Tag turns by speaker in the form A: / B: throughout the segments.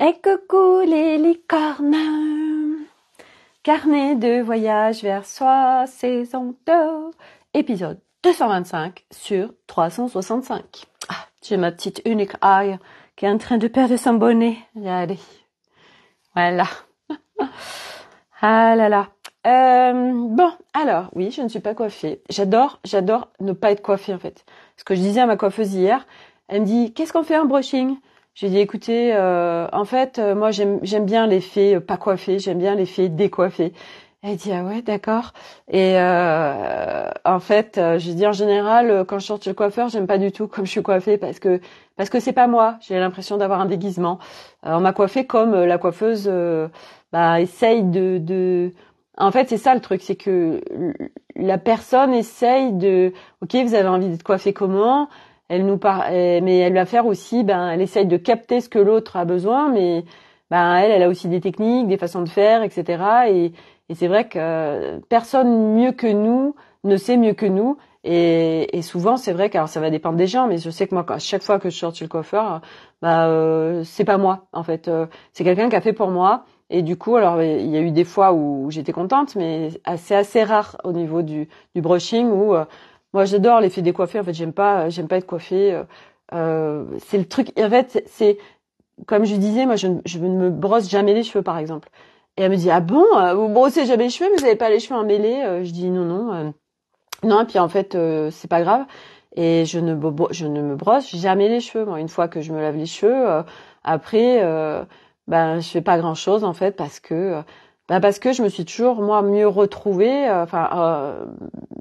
A: Et coucou les licornes, carnet de voyage vers soi, saison 2, épisode 225 sur 365. J'ai ma petite unique eye qui est en train de perdre son bonnet. Regardez. Voilà. Ah là là. Bon, alors, oui, je ne suis pas coiffée. J'adore ne pas être coiffée en fait. Ce que je disais à ma coiffeuse hier, elle me dit, qu'est-ce qu'on fait en brushing? J'ai dit, écoutez, en fait, moi j'aime bien l'effet pas coiffé, j'aime bien l'effet décoiffé. Elle dit, ah ouais, d'accord. Et en fait, je dis en général, quand je sors chez le coiffeur, j'aime pas du tout comme je suis coiffée parce que c'est pas moi. J'ai l'impression d'avoir un déguisement. On m'a coiffée comme la coiffeuse essaye de. En fait, c'est ça le truc, c'est que la personne essaye de. Ok, vous avez envie d'être coiffée comment? Elle nous mais elle va faire aussi, elle essaye de capter ce que l'autre a besoin, mais elle a aussi des techniques, des façons de faire, etc. Et c'est vrai que personne mieux que nous ne sait mieux que nous. Et souvent, c'est vrai que alors ça va dépendre des gens, mais je sais que moi, à chaque fois que je sors chez le coiffeur, c'est pas moi en fait, c'est quelqu'un qui a fait pour moi. Et du coup, alors il y a eu des fois où j'étais contente, mais c'est assez rare au niveau du brushing où moi j'adore l'effet décoiffé. En fait, j'aime pas être coiffée. C'est le truc. En fait, c'est comme je disais, moi je ne me brosse jamais les cheveux, par exemple. Et elle me dit, ah bon, vous brossez jamais les cheveux, vous avez pas les cheveux emmêlés? Je dis non. Non, et puis en fait, c'est pas grave. Et je ne me brosse jamais les cheveux. Moi, une fois que je me lave les cheveux, après, je fais pas grand chose en fait parce que je me suis toujours moi mieux retrouvée.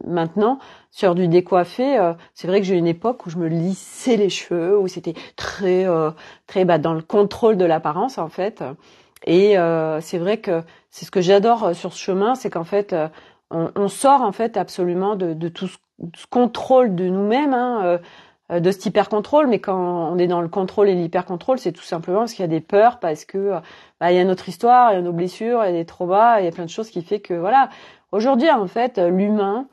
A: Maintenant sur du décoiffé, c'est vrai que j'ai eu une époque où je me lissais les cheveux, où c'était très dans le contrôle de l'apparence en fait. Et c'est vrai que c'est ce que j'adore sur ce chemin, c'est qu'en fait on sort en fait absolument de tout ce contrôle de nous-mêmes, de cet hyper-contrôle. Mais quand on est dans le contrôle et l'hyper-contrôle, c'est tout simplement parce qu'il y a des peurs, parce que il y a notre histoire, il y a nos blessures, il y a des traumas, il y a plein de choses qui fait que voilà. Aujourd'hui, en fait, l'humain,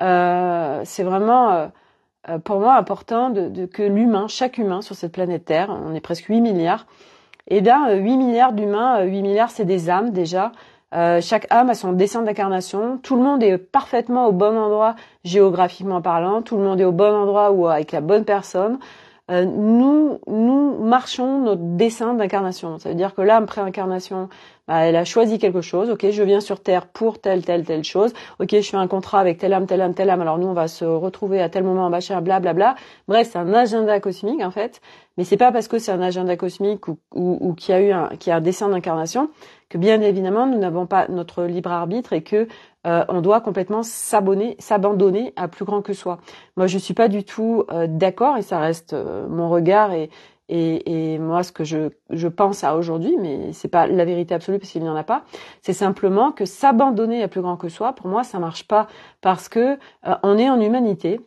A: c'est vraiment pour moi important que l'humain, chaque humain sur cette planète Terre, on est presque 8 milliards, et 8 milliards d'humains, 8 milliards c'est des âmes déjà. Chaque âme a son dessin d'incarnation. Tout le monde est parfaitement au bon endroit géographiquement parlant. Tout le monde est au bon endroit ou avec la bonne personne. Nous marchons notre dessin d'incarnation. Ça veut dire que l'âme pré-incarnation, elle a choisi quelque chose. Ok, je viens sur Terre pour telle chose. Ok, je fais un contrat avec telle âme. Alors nous, on va se retrouver à tel moment, machin, blablabla. Bref, c'est un agenda cosmique en fait. Mais c'est pas parce que c'est un agenda cosmique ou qu'il y a un dessin d'incarnation que bien évidemment nous n'avons pas notre libre arbitre et que on doit complètement s'abandonner à plus grand que soi. Moi, je suis pas du tout d'accord, et ça reste mon regard et moi ce que je pense à aujourd'hui, mais c'est pas la vérité absolue parce qu'il n'y en a pas. C'est simplement que s'abandonner à plus grand que soi, pour moi, ça marche pas parce que on est en humanité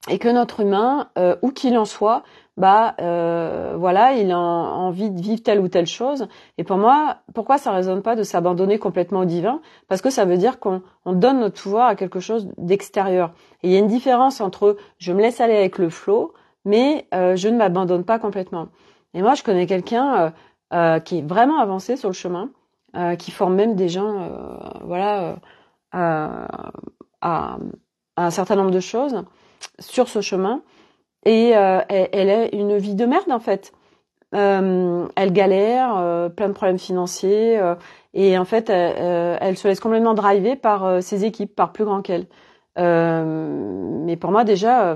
A: et que notre humain, où qu'il en soit, il a envie de vivre telle ou telle chose. Et pour moi, pourquoi ça résonne pas de s'abandonner complètement au divin? Parce que ça veut dire qu'on donne notre pouvoir à quelque chose d'extérieur. Et il y a une différence entre je me laisse aller avec le flot, mais je ne m'abandonne pas complètement. Et moi, je connais quelqu'un qui est vraiment avancé sur le chemin, qui forme même des gens, à un certain nombre de choses sur ce chemin. Et elle a une vie de merde en fait. Elle galère, plein de problèmes financiers, et en fait elle se laisse complètement driver par ses équipes, par plus grand qu'elle. Mais pour moi déjà,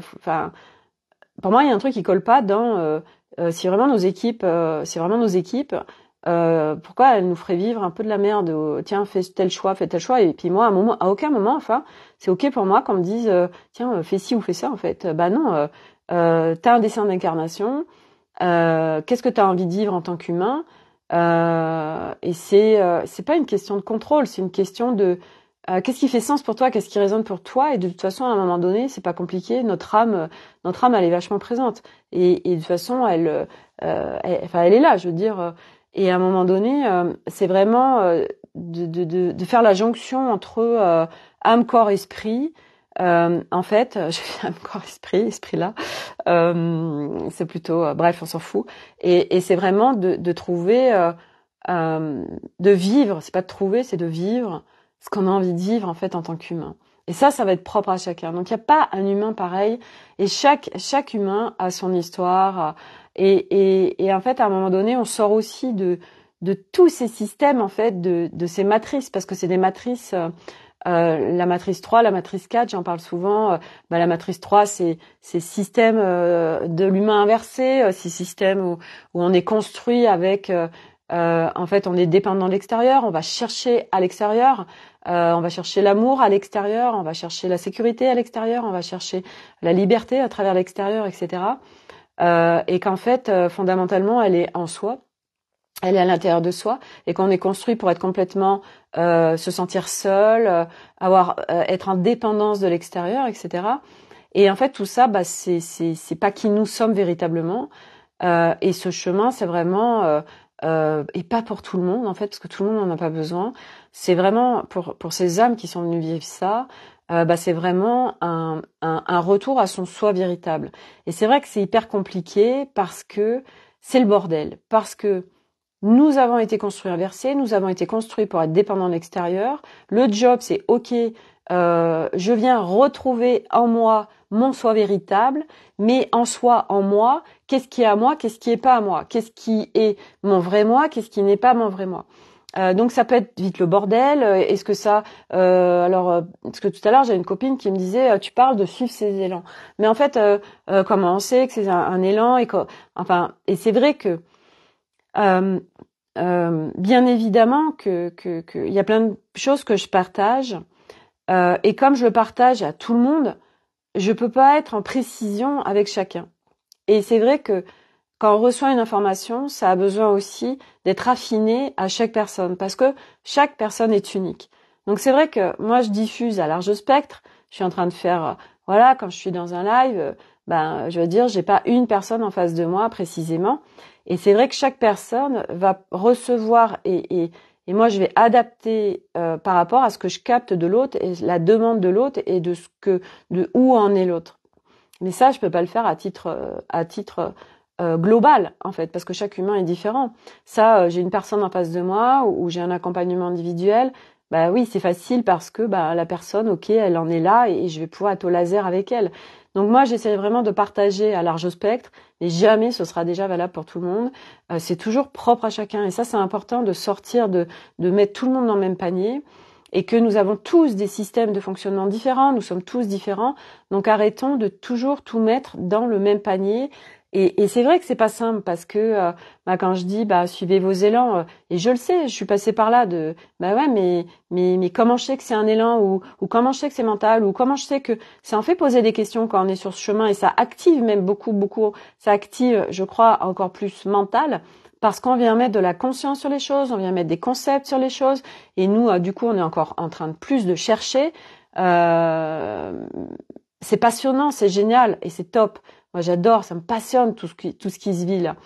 A: pour moi il y a un truc qui colle pas dans si vraiment nos équipes, pourquoi elles nous feraient vivre un peu de la merde, tiens fais tel choix, et puis moi à aucun moment, c'est ok pour moi qu'on me dise tiens fais ci ou fais ça en fait. Non. T'as un dessin d'incarnation, qu'est-ce que t'as envie de vivre en tant qu'humain, et c'est pas une question de contrôle, c'est une question de qu'est-ce qui fait sens pour toi, qu'est-ce qui résonne pour toi. Et de toute façon, à un moment donné, c'est pas compliqué, notre âme elle est vachement présente, et de toute façon elle est là, je veux dire, et à un moment donné c'est vraiment de faire la jonction entre âme, corps, esprit. En fait, je fais un corps esprit là. C'est plutôt, bref, on s'en fout. Et c'est vraiment de trouver, de vivre. C'est pas de trouver, c'est de vivre ce qu'on a envie de vivre en fait en tant qu'humain. Et ça va être propre à chacun. Donc il n'y a pas un humain pareil. Et chaque humain a son histoire. Et en fait, à un moment donné, on sort aussi de tous ces systèmes en fait, de ces matrices, parce que c'est des matrices. La matrice 3, la matrice 4, j'en parle souvent. La matrice 3, c'est système de l'humain inversé, c'est système où on est construit avec, en fait, on est dépendant de l'extérieur, on va chercher à l'extérieur, on va chercher l'amour à l'extérieur, on va chercher la sécurité à l'extérieur, on va chercher la liberté à travers l'extérieur, etc. Et qu'en fait, fondamentalement, elle est en soi. Elle est à l'intérieur de soi et qu'on est construit pour être complètement se sentir seul, être en dépendance de l'extérieur, etc. Et en fait tout ça, c'est pas qui nous sommes véritablement. Et ce chemin, c'est vraiment et pas pour tout le monde en fait, parce que tout le monde n'en a pas besoin. C'est vraiment pour ces âmes qui sont venues vivre ça. C'est vraiment un retour à son soi véritable. Et c'est vrai que c'est hyper compliqué parce que c'est le bordel, parce que nous avons été construits inversés, nous avons été construits pour être dépendants de l'extérieur. Le job, c'est OK, je viens retrouver en moi mon soi véritable, mais en soi, en moi, qu'est-ce qui est à moi, qu'est-ce qui est pas à moi, qu'est-ce qui est mon vrai moi, qu'est-ce qui n'est pas mon vrai moi. Donc ça peut être vite le bordel. Est-ce que ça, parce que tout à l'heure j'ai une copine qui me disait, tu parles de suivre ses élans, mais en fait, comment on sait que c'est un élan et c'est vrai que bien évidemment que y a plein de choses que je partage et comme je le partage à tout le monde, je peux pas être en précision avec chacun. Et c'est vrai que quand on reçoit une information, ça a besoin aussi d'être affiné à chaque personne parce que chaque personne est unique. Donc c'est vrai que moi je diffuse à large spectre. Je suis en train de faire, voilà, quand je suis dans un live, je veux dire, j'ai pas une personne en face de moi précisément. Et c'est vrai que chaque personne va recevoir et moi je vais adapter par rapport à ce que je capte de l'autre et la demande de l'autre et de où en est l'autre. Mais ça, je peux pas le faire à titre global en fait, parce que chaque humain est différent. Ça, j'ai une personne en face de moi ou j'ai un accompagnement individuel. Bah oui, c'est facile parce que la personne, ok, elle en est là et je vais pouvoir être au laser avec elle. Donc moi, j'essaie vraiment de partager à large spectre, mais jamais ce sera déjà valable pour tout le monde. C'est toujours propre à chacun et ça, c'est important de sortir de mettre tout le monde dans le même panier. Et que nous avons tous des systèmes de fonctionnement différents, nous sommes tous différents, donc arrêtons de toujours tout mettre dans le même panier. Et c'est vrai que c'est pas simple parce que quand je dis suivez vos élans et je le sais, je suis passée par là de mais comment je sais que c'est un élan ou comment je sais que c'est mental ou comment je sais que ça en fait poser des questions quand on est sur ce chemin et ça active même beaucoup ça active je crois encore plus mental parce qu'on vient mettre de la conscience sur les choses, on vient mettre des concepts sur les choses et nous du coup on est encore en train de plus de chercher. C'est passionnant, c'est génial et c'est top. Moi, j'adore, ça me passionne tout ce qui se vit là.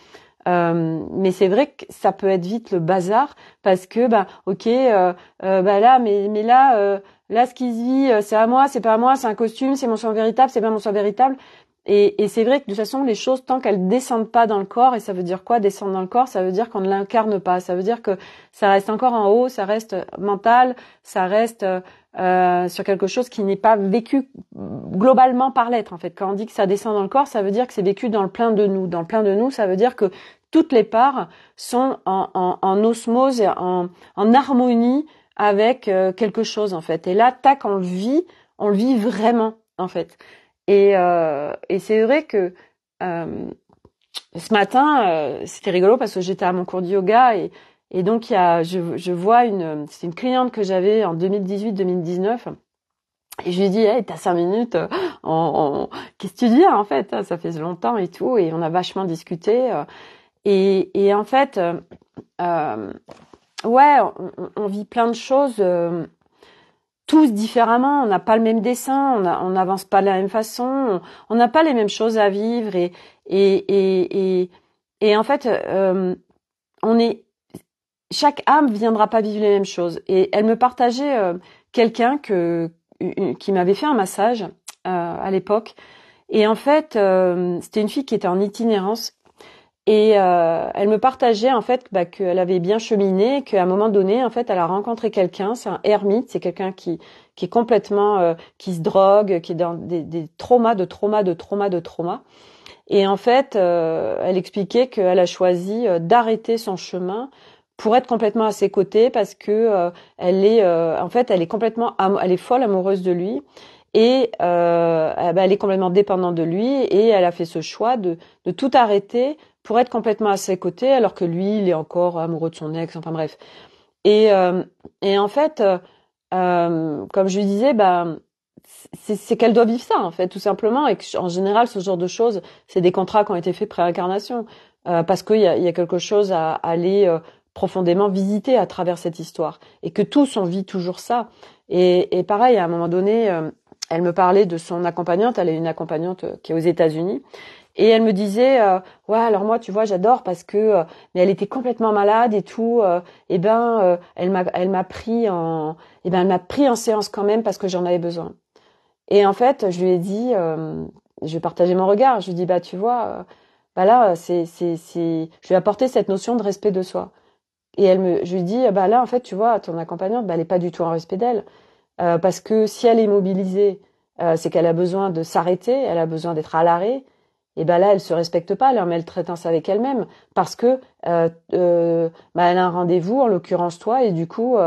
A: Mais c'est vrai que ça peut être vite le bazar parce que là, mais là, ce qui se vit, c'est à moi, c'est pas à moi, c'est un costume, c'est mon soi véritable, c'est pas mon soi véritable. Et c'est vrai que de toute façon, les choses, tant qu'elles descendent pas dans le corps, et ça veut dire quoi, descendre dans le corps, ça veut dire qu'on ne l'incarne pas, ça veut dire que ça reste encore en haut, ça reste mental, ça reste sur quelque chose qui n'est pas vécu globalement par l'être, en fait. Quand on dit que ça descend dans le corps, ça veut dire que c'est vécu dans le plein de nous. Dans le plein de nous, ça veut dire que toutes les parts sont en osmose et en harmonie avec quelque chose, en fait. Et là, tac, on le vit vraiment, en fait. Et c'est vrai que ce matin, c'était rigolo parce que j'étais à mon cours de yoga et donc je vois c'est une cliente que j'avais en 2018-2019 et je lui dis hey, t'as 5 minutes, qu'est-ce que tu dis en fait, ça fait longtemps et tout et on a vachement discuté et en fait on vit plein de choses. Tous différemment, on n'a pas le même dessin, on n'avance pas de la même façon, on n'a pas les mêmes choses à vivre et en fait chaque âme viendra pas vivre les mêmes choses et elle me partageait quelqu'un que qui m'avait fait un massage à l'époque. Et en fait, c'était une fille qui était en itinérance. Et elle me partageait en fait qu'elle avait bien cheminé, qu'à un moment donné, en fait, elle a rencontré quelqu'un. C'est un ermite, c'est quelqu'un qui est complètement qui se drogue, qui est dans des traumas, de traumas. Et en fait, elle expliquait qu'elle a choisi d'arrêter son chemin pour être complètement à ses côtés parce que elle est complètement, elle est folle amoureuse de lui. Et elle est complètement dépendante de lui et elle a fait ce choix de tout arrêter pour être complètement à ses côtés alors que lui il est encore amoureux de son ex, enfin bref. Et en fait comme je lui disais, c'est qu'elle doit vivre ça en fait tout simplement, et en général ce genre de choses c'est des contrats qui ont été faits pré-incarnation parce qu'il y a quelque chose à aller profondément visiter à travers cette histoire, et que tous on vit toujours ça. Et pareil, à un moment donné, elle me parlait de son accompagnante. Elle est une accompagnante qui est aux États-Unis. Et elle me disait, ouais, alors moi, tu vois, j'adore parce que, mais elle était complètement malade et tout. Elle m'a pris elle m'a pris en séance quand même parce que j'en avais besoin. Et en fait, je lui ai dit, je vais partager mon regard. Je lui ai dit, tu vois, là, je lui ai apporté cette notion de respect de soi. Et je lui ai dit, là, en fait, tu vois, ton accompagnante, elle est pas du tout en respect d'elle. Parce que si elle est mobilisée, c'est qu'elle a besoin de s'arrêter, elle a besoin d'être à l'arrêt. Et là, elle se respecte pas, elle est en maltraitance avec elle-même, parce que elle a un rendez-vous, en l'occurrence toi, et du coup,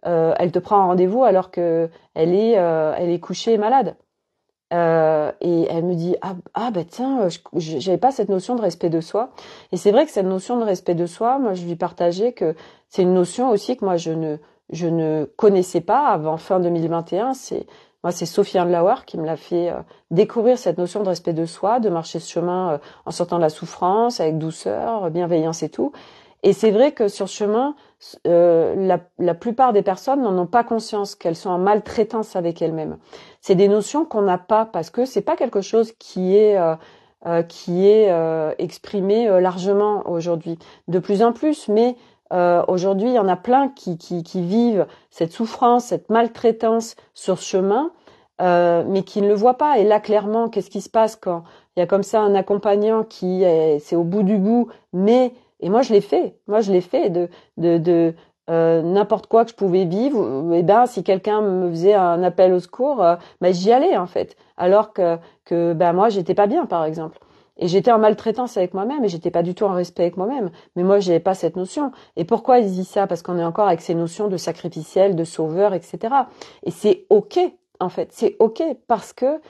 A: elle te prend un rendez-vous alors que elle est couchée et malade. Et elle me dit tiens, j'avais pas cette notion de respect de soi. Et c'est vrai que cette notion de respect de soi, moi je lui partageais que c'est une notion aussi que moi je ne connaissais pas avant fin 2021. C'est Sophie Andlauer qui me l'a fait découvrir cette notion de respect de soi, de marcher ce chemin en sortant de la souffrance avec douceur, bienveillance et tout. Et c'est vrai que sur ce chemin, la plupart des personnes n'en ont pas conscience, qu'elles sont en maltraitance avec elles-mêmes. C'est des notions qu'on n'a pas parce que c'est pas quelque chose qui est exprimé largement aujourd'hui, de plus en plus. Mais aujourd'hui, il y en a plein qui vivent cette souffrance, cette maltraitance sur ce chemin, mais qui ne le voient pas. Et là, clairement, qu'est-ce qui se passe quand il y a comme ça un accompagnant c'est au bout du bout, et moi je l'ai fait de n'importe quoi que je pouvais vivre, si quelqu'un me faisait un appel au secours, j'y allais en fait, alors que moi j'étais pas bien par exemple, et j'étais en maltraitance avec moi-même, et j'étais pas du tout en respect avec moi-même, mais moi j'avais pas cette notion. Et pourquoi ils disent ça? Parce qu'on est encore avec ces notions de sacrificiel, de sauveur, etc. Et c'est ok en fait, c'est ok parce que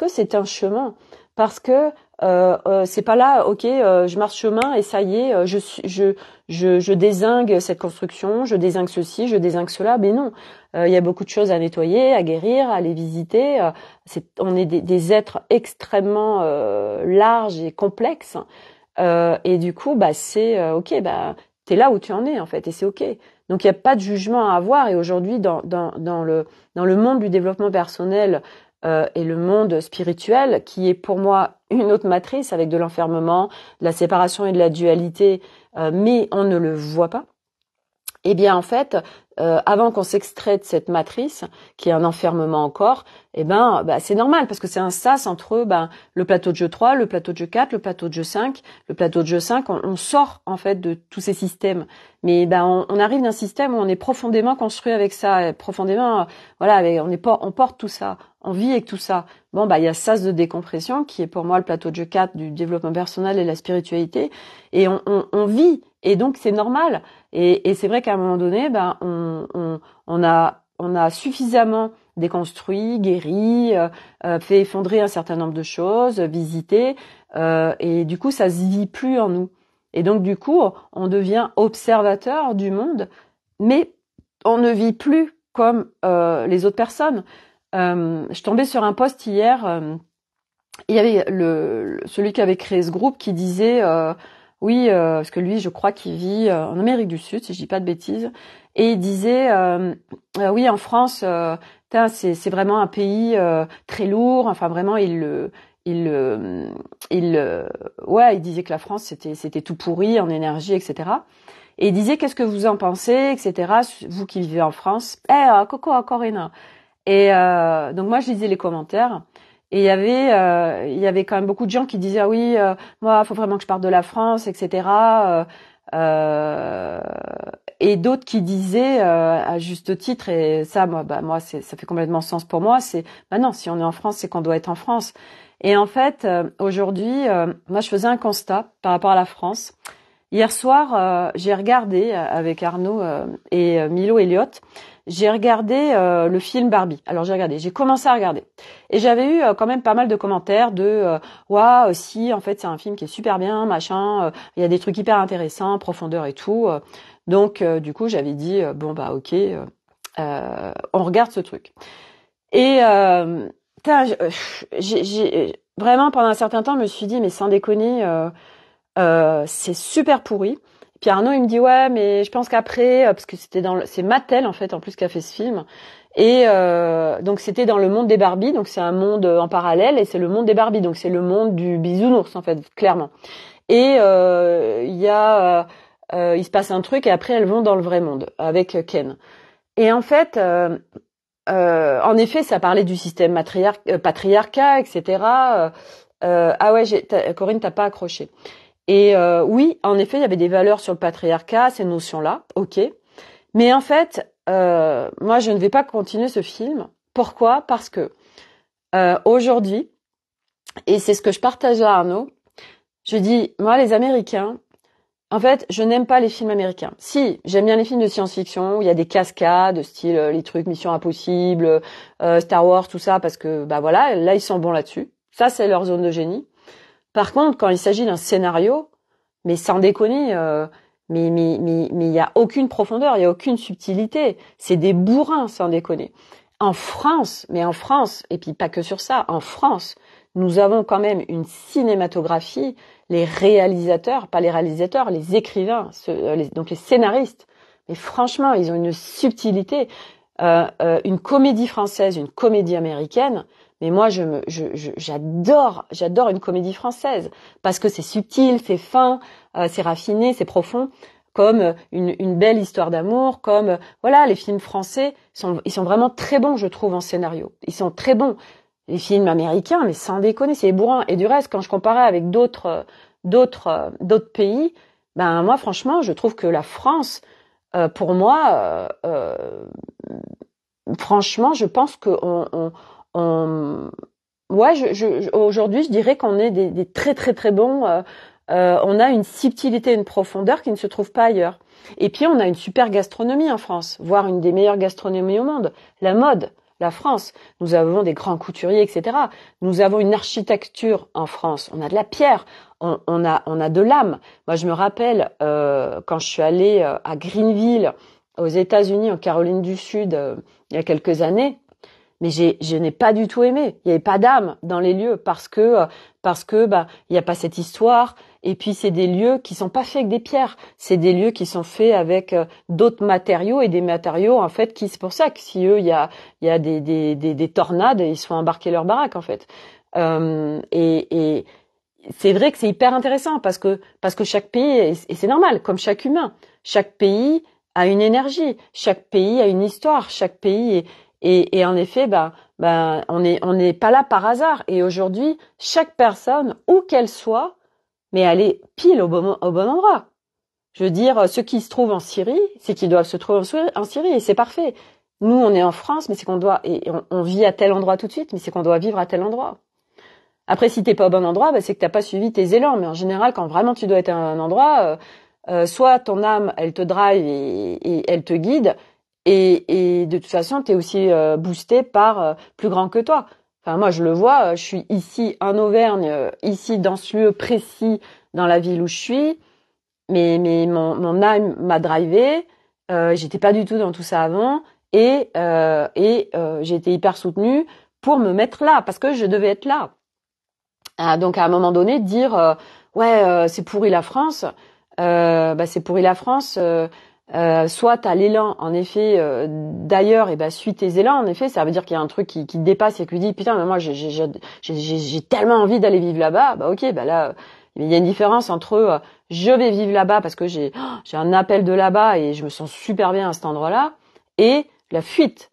A: c'est un chemin, parce que c'est pas là, ok, je marche chemin et ça y est, je dézingue cette construction, je dézingue ceci, je dézingue cela. Mais non, il y a beaucoup de choses à nettoyer, à guérir, à aller visiter. On est des êtres extrêmement larges et complexes. Et du coup, c'est ok, t'es là où tu en es en fait, et c'est ok. Donc il n'y a pas de jugement à avoir. Et aujourd'hui, dans le monde du développement personnel et le monde spirituel, qui est pour moi une autre matrice avec de l'enfermement, de la séparation et de la dualité, mais on ne le voit pas. Eh bien, en fait, avant qu'on s'extrait de cette matrice, qui est un enfermement encore, c'est normal, parce que c'est un sas entre le plateau de jeu 3, le plateau de jeu 4, le plateau de jeu 5. Le plateau de jeu 5, on sort en fait de tous ces systèmes. Mais on arrive d'un système où on est profondément construit avec ça, profondément, on porte tout ça, on vit avec tout ça. Il y a sas de décompression, qui est pour moi le plateau de jeu 4 du développement personnel et la spiritualité, et on vit, et donc c'est normal. Et c'est vrai qu'à un moment donné, on a suffisamment déconstruit, guéri, fait effondrer un certain nombre de choses, visité, et du coup ça se vit plus en nous. Et donc du coup on devient observateur du monde, mais on ne vit plus comme les autres personnes. Je tombais sur un post hier, il y avait celui qui avait créé ce groupe qui disait oui, parce que lui, je crois qu'il vit en Amérique du Sud, si je dis pas de bêtises, et il disait oui, en France, c'est vraiment un pays très lourd. Enfin, vraiment, il disait que la France c'était tout pourri en énergie, etc. Et il disait qu'est-ce que vous en pensez, etc. Vous qui vivez en France, coucou à Corinna. Et donc moi je lisais les commentaires et il y avait quand même beaucoup de gens qui disaient ah oui moi faut vraiment que je parte de la France etc. Euh, et d'autres qui disaient à juste titre et ça moi ça fait complètement sens pour moi c'est bah non si on est en France c'est qu'on doit être en France. Et en fait aujourd'hui moi je faisais un constat par rapport à la France. Hier soir, j'ai regardé avec Arnaud et Milo Elliott, j'ai regardé le film Barbie. Alors j'ai commencé à regarder. Et j'avais eu quand même pas mal de commentaires de ouah, si en fait c'est un film qui est super bien, machin, il y a des trucs hyper intéressants, profondeur et tout. Donc du coup, j'avais dit bon bah OK, on regarde ce truc. Et vraiment pendant un certain temps, je me suis dit mais sans déconner c'est super pourri. Puis Arnaud il me dit ouais mais je pense qu'après parce que c'est Mattel en fait en plus qui a fait ce film et donc c'était dans le monde des Barbies donc c'est un monde en parallèle et c'est le monde des Barbies donc c'est le monde du bisounours en fait clairement et il se passe un truc et après elles vont dans le vrai monde avec Ken et en fait en effet ça parlait du système patriarcat etc. Ah ouais Corinne t'as pas accroché. Et oui, en effet, il y avait des valeurs sur le patriarcat, ces notions-là, ok. Mais en fait, moi, je ne vais pas continuer ce film. Pourquoi ? Parce que aujourd'hui, et c'est ce que je partage à Arnaud, je dis, moi, les Américains, en fait, je n'aime pas les films américains. Si, j'aime bien les films de science-fiction où il y a des cascades, style les trucs Mission Impossible, Star Wars, tout ça, parce que, bah voilà, là, ils sont bons là-dessus. Ça, c'est leur zone de génie. Par contre, quand il s'agit d'un scénario, mais sans déconner, mais il y a aucune profondeur, il y a aucune subtilité. C'est des bourrins, sans déconner. En France, et puis pas que sur ça, en France, nous avons quand même une cinématographie, les réalisateurs, pas les réalisateurs, les écrivains, donc les scénaristes. Mais franchement, ils ont une subtilité. Une comédie française, une comédie américaine. Mais moi, j'adore une comédie française parce que c'est subtil, c'est fin, c'est raffiné, c'est profond, comme une belle histoire d'amour, comme voilà, les films français ils sont vraiment très bons, je trouve, en scénario. Ils sont très bons. Les films américains, mais sans déconner, c'est bourrin. Et du reste, quand je comparais avec d'autres pays, ben moi, franchement, je trouve que la France, pour moi, franchement, je pense que ouais, aujourd'hui, je dirais qu'on est des très très très bons. On a une subtilité, une profondeur qui ne se trouve pas ailleurs. Et puis, on a une super gastronomie en France, voire une des meilleures gastronomies au monde. La mode, la France. Nous avons des grands couturiers, etc. Nous avons une architecture en France. On a de la pierre. On a de l'âme. Moi, je me rappelle quand je suis allée à Greenville, aux États-Unis, en Caroline du Sud, il y a quelques années. Mais je n'ai pas du tout aimé. Il n'y avait pas d'âme dans les lieux parce que bah il n'y a pas cette histoire. Et puis c'est des lieux qui sont pas faits avec des pierres. C'est des lieux qui sont faits avec d'autres matériaux et des matériaux en fait qui c'est pour ça que si eux il y a des tornades ils se font embarquer leur baraque en fait. Et c'est vrai que c'est hyper intéressant parce que chaque pays et c'est normal comme chaque humain, chaque pays a une énergie, chaque pays a une histoire, chaque pays et en effet, on n'est pas là par hasard. Et aujourd'hui, chaque personne, où qu'elle soit, mais elle est pile au bon endroit. Je veux dire, ceux qui se trouvent en Syrie, c'est qu'ils doivent se trouver en Syrie, et c'est parfait. Nous, on est en France, mais c'est qu'on doit, et on vit à tel endroit tout de suite, mais c'est qu'on doit vivre à tel endroit. Après, si t'es pas au bon endroit, c'est que t'as pas suivi tes élans. Mais en général, quand vraiment tu dois être à un endroit, soit ton âme, elle te drive et elle te guide, et de toute façon, tu es aussi boosté par plus grand que toi. Enfin, moi, je le vois, je suis ici en Auvergne, ici dans ce lieu précis, dans la ville où je suis, mais mon âme m'a drivé, j'étais pas du tout dans tout ça avant, et j'ai été hyper soutenue pour me mettre là, parce que je devais être là. Donc, à un moment donné, dire ouais, c'est pourri la France, c'est pourri la France... soit t'as l'élan en effet d'ailleurs et suis tes élans en effet ça veut dire qu'il y a un truc qui te dépasse et que tu dis putain mais moi j'ai tellement envie d'aller vivre là-bas ok là il y a une différence entre je vais vivre là-bas parce que j'ai un appel de là-bas et je me sens super bien à cet endroit-là et la fuite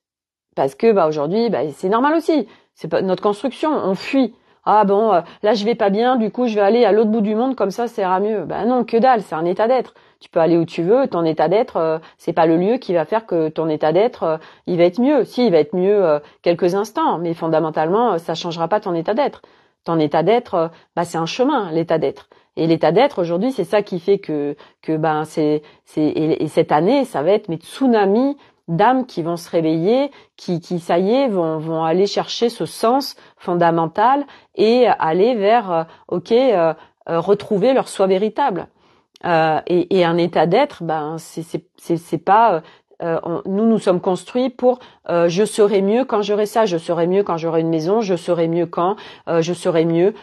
A: parce que aujourd'hui, c'est normal aussi. C'est pas notre construction, on fuit. Ah bon, là je vais pas bien, du coup je vais aller à l'autre bout du monde, comme ça ira mieux. Non, que dalle, c'est un état d'être. Tu peux aller où tu veux, ton état d'être, c'est pas le lieu qui va faire que ton état d'être, il va être mieux. Si, il va être mieux quelques instants, mais fondamentalement, ça changera pas ton état d'être. Ton état d'être, c'est un chemin, l'état d'être. Et l'état d'être aujourd'hui, c'est ça qui fait que et cette année, ça va être mes tsunamis d'âmes qui vont se réveiller, qui ça y est, vont aller chercher ce sens fondamental et aller vers retrouver leur soi véritable. Et un état d'être, c'est pas nous sommes construits pour je serai mieux quand j'aurai ça, je serai mieux quand j'aurai une maison, je serai mieux quand je serai mieux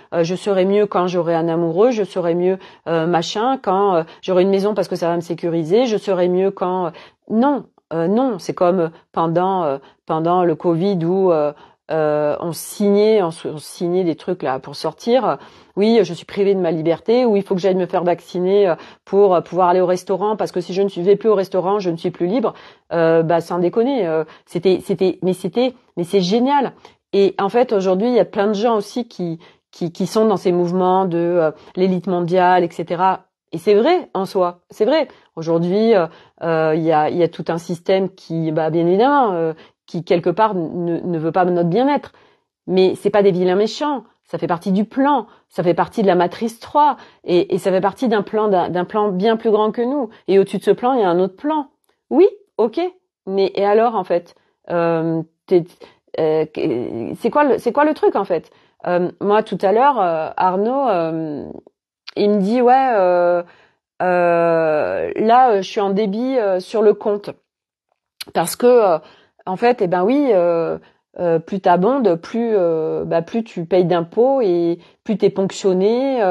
A: quand j'aurai un amoureux, je serai mieux machin quand j'aurai une maison parce que ça va me sécuriser, je serai mieux quand non, c'est comme pendant le Covid où on signait des trucs là pour sortir. Oui, je suis privée de ma liberté, ou il faut que j'aille me faire vacciner pour pouvoir aller au restaurant, parce que si je ne vais plus au restaurant, je ne suis plus libre. Sans déconner, mais c'est génial. Et en fait, aujourd'hui, il y a plein de gens aussi qui sont dans ces mouvements de l'élite mondiale, etc. Et c'est vrai en soi, c'est vrai. Aujourd'hui, il y a tout un système qui, bien évidemment, qui quelque part ne veut pas notre bien-être. Mais c'est pas des vilains méchants. Ça fait partie du plan. Ça fait partie de la matrice 3. Et ça fait partie d'un plan bien plus grand que nous. Et au-dessus de ce plan, il y a un autre plan. Oui, ok. Mais et alors, en fait, c'est quoi le truc, en fait? Moi, tout à l'heure, Arnaud, il me dit, ouais, là, je suis en débit sur le compte. Parce que, en fait, oui, plus t'abondes, plus tu payes d'impôts et plus t'es ponctionné.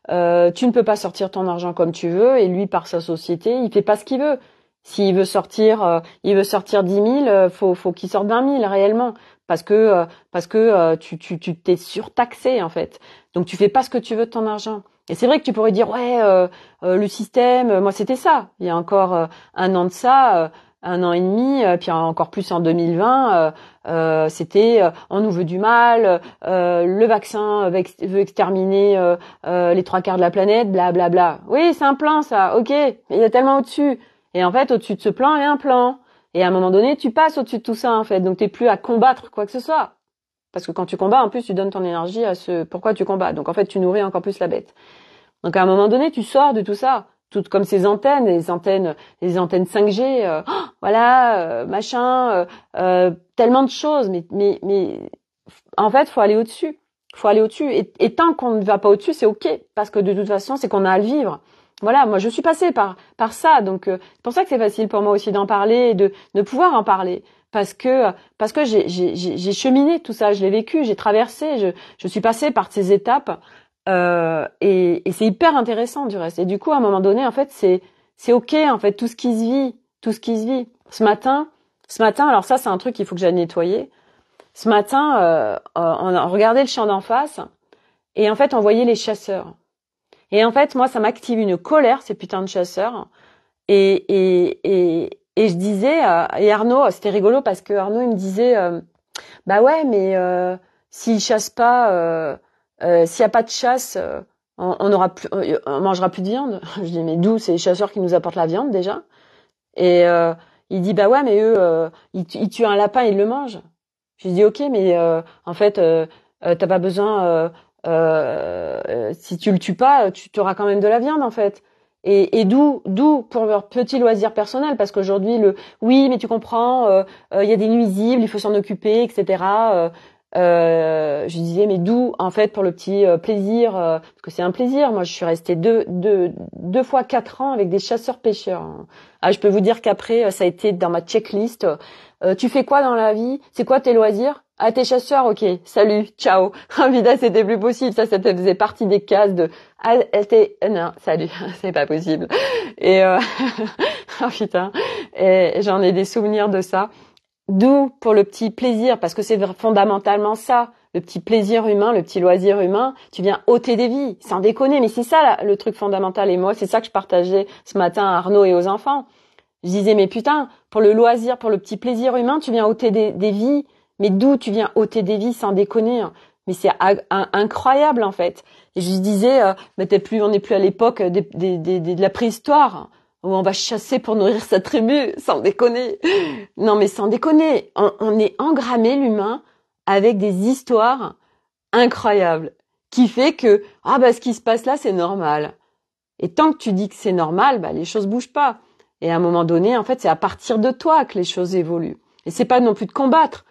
A: Tu ne peux pas sortir ton argent comme tu veux, et lui, par sa société, il fait pas ce qu'il veut. S'il veut sortir, 10 000, faut qu'il sorte 20 000 réellement, parce que tu t'es surtaxé en fait. Donc tu fais pas ce que tu veux de ton argent. Et c'est vrai que tu pourrais dire ouais, le système, moi c'était ça. Il y a encore un an de ça. 1 an et demi, puis encore plus en 2020, c'était on nous veut du mal, le vaccin veut exterminer les 3 quarts de la planète, bla bla bla. Oui, c'est un plan ça, ok, mais il y a tellement au-dessus. Et en fait, au-dessus de ce plan, il y a un plan. Et à un moment donné, tu passes au-dessus de tout ça en fait, donc t'es plus à combattre quoi que ce soit. Parce que quand tu combats, en plus, tu donnes ton énergie à ce pourquoi tu combats. Donc en fait, tu nourris encore plus la bête. Donc à un moment donné, tu sors de tout ça. Toutes comme ces antennes, les antennes 5G, machin, tellement de choses, mais en fait, faut aller au-dessus. Faut aller au-dessus. Et tant qu'on ne va pas au-dessus, c'est ok, parce que de toute façon, c'est qu'on a à le vivre. Voilà, moi je suis passée par ça, donc c'est pour ça que c'est facile pour moi aussi d'en parler et de pouvoir en parler, parce que j'ai cheminé tout ça, je l'ai vécu, j'ai traversé, je suis passée par ces étapes. Et c'est hyper intéressant du reste. Et du coup, à un moment donné, en fait, c'est ok, en fait, tout ce qui se vit. Ce matin, alors ça, c'est un truc qu'il faut que j'aille nettoyer. Ce matin, on regardait le champ d'en face, et en fait, on voyait les chasseurs. Et en fait, moi, ça m'active une colère, ces putains de chasseurs. Et je disais, et Arnaud, c'était rigolo parce que Arnaud, il me disait, bah ouais, mais s'ils chassent pas. S'il y a pas de chasse, on mangera plus de viande. Je dis mais d'où? C'est les chasseurs qui nous apportent la viande déjà. Et il dit bah ouais mais eux ils tuent un lapin, ils le mangent. Je dis ok mais en fait t'as pas besoin si tu le tues pas, tu auras quand même de la viande en fait. Et d'où pour leur petit loisir personnel, parce qu'aujourd'hui oui mais tu comprends, il y a des nuisibles, il faut s'en occuper, etc. Je disais mais d'où en fait pour le petit plaisir, parce que c'est un plaisir. Moi je suis restée deux fois 4 ans avec des chasseurs-pêcheurs. Ah, je peux vous dire qu'après ça a été dans ma checklist. Tu fais quoi dans la vie? C'est quoi tes loisirs? Ah, t'es chasseur, ok, salut, ciao. Ah putain, c'était plus possible, ça faisait partie des cases de ah non, salut, c'est pas possible. Et oh putain, et j'en ai des souvenirs de ça. D'où pour le petit plaisir, parce que c'est fondamentalement ça, le petit plaisir humain, le petit loisir humain, tu viens ôter des vies, sans déconner, mais c'est ça le truc fondamental. Et moi, c'est ça que je partageais ce matin à Arnaud et aux enfants. Je disais, mais putain, pour le loisir, pour le petit plaisir humain, tu viens ôter des vies. Mais d'où tu viens ôter des vies sans déconner, hein. Mais c'est incroyable en fait. Et je lui disais, mais on n'est plus à l'époque de la préhistoire, hein, où on va chasser pour nourrir sa tribu, sans déconner. Non mais sans déconner, on est engrammé l'humain avec des histoires incroyables, qui fait que ce qui se passe là c'est normal. Et tant que tu dis que c'est normal, les choses bougent pas. Et à un moment donné, en fait, c'est à partir de toi que les choses évoluent. Et c'est pas non plus de combattre.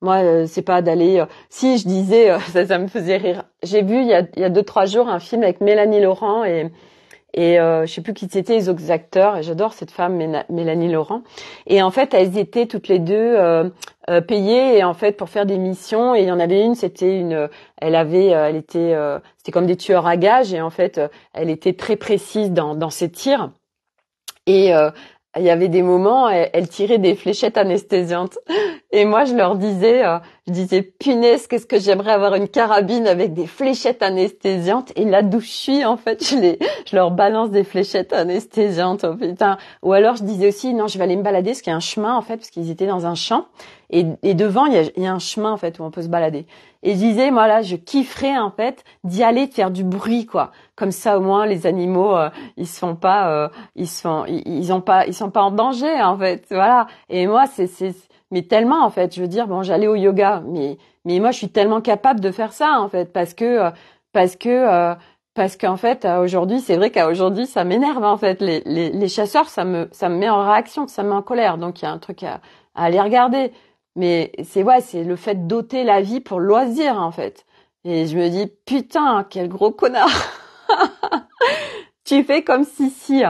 A: Moi, c'est pas d'aller. Si je disais, ça me faisait rire. J'ai vu il y a 2-3 jours un film avec Mélanie Laurent et je sais plus qui c'était les autres acteurs. Et j'adore cette femme, Mélanie Laurent. Et en fait, elles étaient toutes les deux payées et en fait pour faire des missions. Et il y en avait une, c'était c'était comme des tueurs à gages et en fait, elle était très précise dans ses tirs. Et il y avait des moments, elle tirait des fléchettes anesthésiantes. Et moi, je disais, punaise, qu'est-ce que j'aimerais avoir une carabine avec des fléchettes anesthésiantes. Et là d'où je suis, en fait, je leur balance des fléchettes anesthésiantes. Oh, putain. Ou alors, je disais aussi, non, je vais aller me balader, parce qu'il y a un chemin, en fait, parce qu'ils étaient dans un champ. Et devant, il y a un chemin, en fait, où on peut se balader. Et je disais, moi, là, je kifferais, en fait, d'y aller, de faire du bruit, quoi. Comme ça, au moins, les animaux, ils sont pas en danger, en fait. Voilà. Et moi, mais tellement, en fait, je veux dire, bon, j'allais au yoga, mais moi, je suis tellement capable de faire ça, en fait, parce qu'en fait, aujourd'hui, c'est vrai qu'aujourd'hui, ça m'énerve, en fait. Les chasseurs, ça me met en réaction, ça me met en colère. Donc, il y a un truc à aller regarder. Mais c'est le fait d'ôter la vie pour loisir, en fait. Et je me dis, putain, quel gros connard. Tu fais comme Sissi.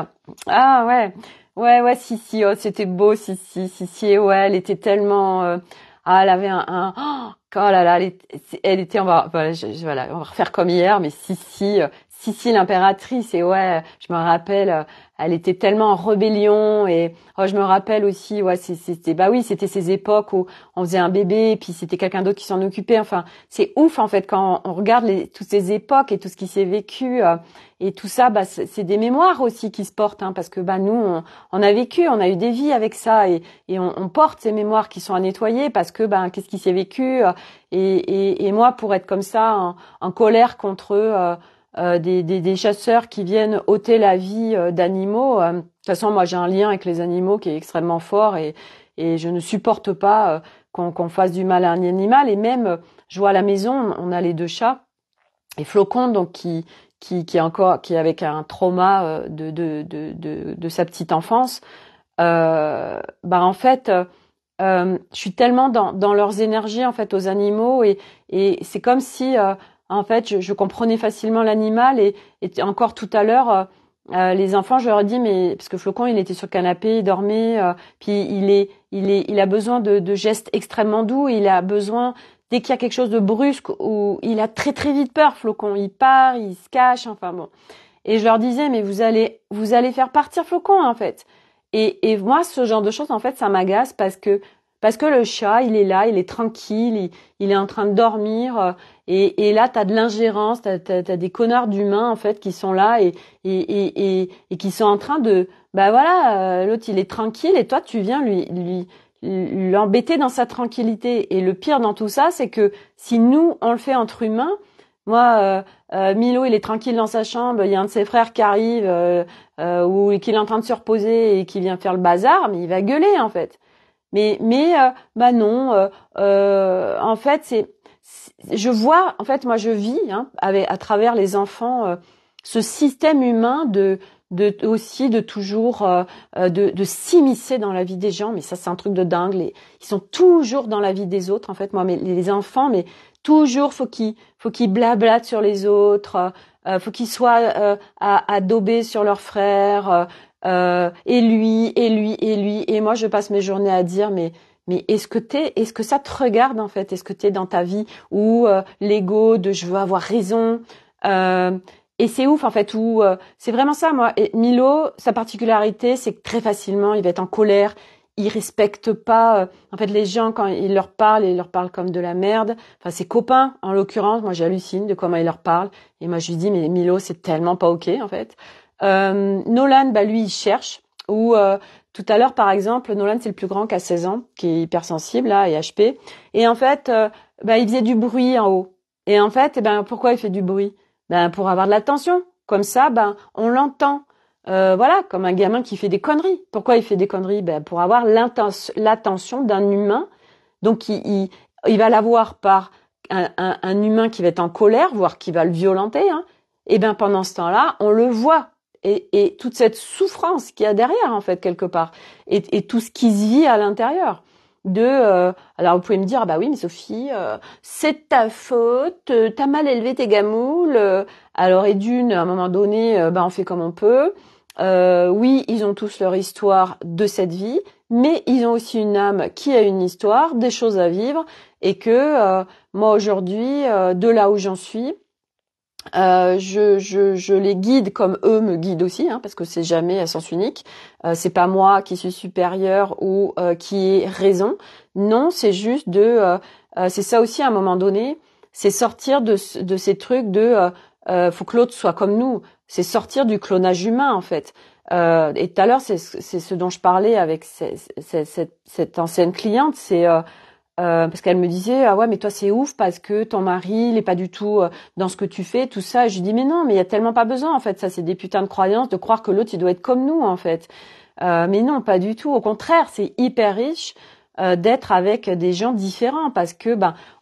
A: Ah ouais. Ouais, Sissi. Oh, c'était beau, Sissi. Et ouais, elle était tellement... elle avait oh là là, elle était... On va refaire comme hier, mais Sissi l'impératrice. Et ouais, je me rappelle, elle était tellement en rébellion. Et je me rappelle aussi, c'était ces époques où on faisait un bébé, et puis c'était quelqu'un d'autre qui s'en occupait. Enfin, c'est ouf en fait quand on regarde toutes ces époques et tout ce qui s'est vécu. Et tout ça, c'est des mémoires aussi qui se portent, hein, parce que nous, on a vécu, on a eu des vies avec ça, et on porte ces mémoires qui sont à nettoyer, parce que qu'est-ce qui s'est vécu, et moi, pour être comme ça, en colère contre des chasseurs qui viennent ôter la vie d'animaux. De toute façon, moi, j'ai un lien avec les animaux qui est extrêmement fort, et je ne supporte pas qu'on fasse du mal à un animal. Et même, je vois à la maison, on a les 2 chats, et Flocon, donc qui est avec un trauma de sa petite enfance. En fait, je suis tellement dans leurs énergies en fait aux animaux, et c'est comme si en fait je comprenais facilement l'animal, et encore tout à l'heure les enfants, je leur ai dit, mais parce que Flocon il était sur le canapé, il dormait, puis il a besoin de gestes extrêmement doux, il a besoin, dès qu'il y a quelque chose de brusque, où il a très très vite peur, Flocon, il part, il se cache, enfin bon. Et je leur disais, mais vous allez faire partir Flocon en fait. Et moi, ce genre de choses, en fait, ça m'agace, parce que le chat, il est là, il est tranquille, il est en train de dormir, et là, t'as de l'ingérence, t'as des connards d'humains, en fait, qui sont là, et qui sont en train de, l'autre, il est tranquille, et toi, tu viens l'embêter dans sa tranquillité. Et le pire dans tout ça, c'est que si nous, on le fait entre humains, moi, Milo, il est tranquille dans sa chambre, il y a un de ses frères qui arrive, ou qui est en train de se reposer et qui vient faire le bazar, mais il va gueuler, en fait. Mais non, en fait, je vois, en fait, moi, je vis, hein, à travers les enfants, ce système humain de toujours de s'immiscer dans la vie des gens. Mais ça, c'est un truc de dingue. Ils sont toujours dans la vie des autres, en fait. Moi, mais les enfants, mais toujours faut qu'ils blablatent sur les autres, faut qu'ils soient à dober sur leurs frères, et lui, et moi je passe mes journées à dire, mais est-ce que ça te regarde en fait, est-ce que t'es dans ta vie où l'ego de je veux avoir raison, et c'est ouf en fait, où c'est vraiment ça. Moi, et Milo, sa particularité, c'est que très facilement il va être en colère, il respecte pas en fait les gens quand il leur parle comme de la merde. Enfin ses copains en l'occurrence, moi j'hallucine de comment il leur parle, et moi je lui dis, mais Milo, c'est tellement pas ok en fait. Nolan, lui il cherche Ou tout à l'heure, par exemple, Nolan, c'est le plus grand qui a 16 ans, qui est hypersensible, là, et HP. Et en fait, il faisait du bruit en haut. Et en fait, pourquoi il fait du bruit? Pour avoir de l'attention. Comme ça, on l'entend. Voilà, comme un gamin qui fait des conneries. Pourquoi il fait des conneries? Pour avoir l'attention d'un humain. Donc, il va l'avoir par un humain qui va être en colère, voire qui va le violenter. Hein. Et pendant ce temps-là, on le voit. Et toute cette souffrance qu'il y a derrière, en fait, quelque part. Et tout ce qui se vit à l'intérieur. Alors vous pouvez me dire, ah bah oui, mais Sophie, c'est ta faute, t'as mal élevé tes gamoules. Alors et d'une, à un moment donné, on fait comme on peut. Oui, ils ont tous leur histoire de cette vie, mais ils ont aussi une âme qui a une histoire, des choses à vivre, et que moi aujourd'hui, de là où j'en suis, je les guide comme eux me guident aussi, hein, parce que c'est jamais à sens unique. C'est pas moi qui suis supérieure ou qui ai raison. Non, c'est juste c'est ça aussi à un moment donné, c'est sortir de ces trucs faut que l'autre soit comme nous. C'est sortir du clonage humain en fait. Et tout à l'heure, c'est ce dont je parlais avec cette ancienne cliente, c'est parce qu'elle me disait ah ouais mais toi c'est ouf parce que ton mari il est pas du tout dans ce que tu fais tout ça. Et je lui dis mais non, mais il y a tellement pas besoin en fait, ça c'est des putains de croyances de croire que l'autre il doit être comme nous en fait. Mais non, pas du tout, au contraire, c'est hyper riche d'être avec des gens différents parce que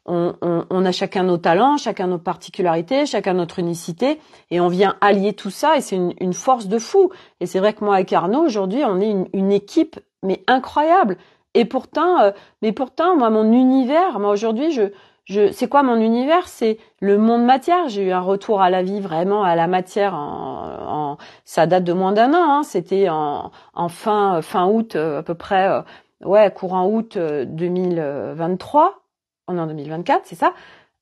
A: on a chacun nos talents, chacun nos particularités, chacun notre unicité et on vient allier tout ça et c'est une force de fou. Et c'est vrai que moi avec Arnaud aujourd'hui on est une équipe mais incroyable. Et pourtant, moi, mon univers, moi aujourd'hui, c'est quoi mon univers? C'est le monde matière. J'ai eu un retour à la vie, vraiment à la matière. Ça date de moins d'un an. Hein. C'était en fin août, à peu près, courant août 2023. On est en 2024, c'est ça.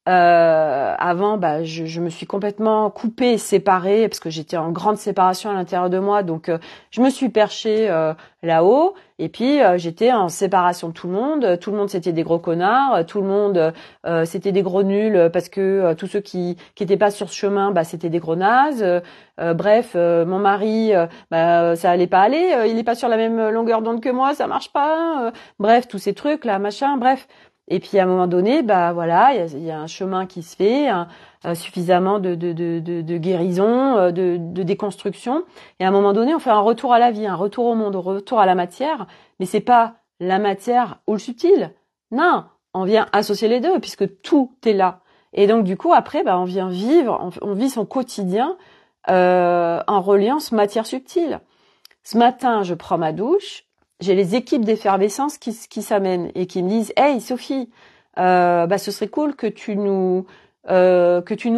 A: Avant, je me suis complètement coupée et séparée parce que j'étais en grande séparation à l'intérieur de moi. Donc, je me suis perchée là-haut. Et puis, j'étais en séparation de tout le monde. Tout le monde, c'était des gros connards. Tout le monde, c'était des gros nuls parce que tous ceux qui étaient pas sur ce chemin, c'était des gros nazes. Bref, mon mari, ça allait pas aller. Il est pas sur la même longueur d'onde que moi, ça marche pas. Bref, tous ces trucs là, machin. Bref. Et puis à un moment donné, voilà, il y a un chemin qui se fait, suffisamment de guérison, de déconstruction. Et à un moment donné, on fait un retour à la vie, un retour au monde, un retour à la matière. Mais c'est pas la matière ou le subtil. Non, on vient associer les deux puisque tout est là. Et donc du coup après, on vient vivre, on vit son quotidien en reliant ce matière subtile. Ce matin, je prends ma douche. J'ai les équipes d'effervescence qui s'amènent et qui me disent hey Sophie, ce serait cool que tu nous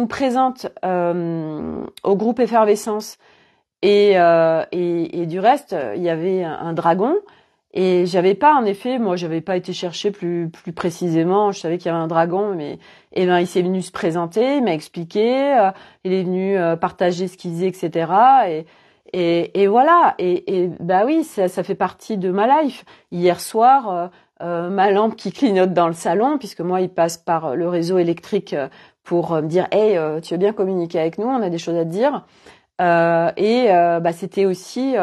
A: présentes au groupe effervescence et du reste il y avait un dragon et j'avais pas en effet moi j'avais pas été chercher plus précisément, je savais qu'il y avait un dragon mais il s'est venu se présenter, il m'a expliqué, il est venu partager ce qu'il faisait etc. Et voilà, et oui, ça fait partie de ma life. Hier soir, ma lampe qui clignote dans le salon, puisque moi, il passe par le réseau électrique pour me dire, hey, tu veux bien communiquer avec nous, on a des choses à te dire. C'était aussi,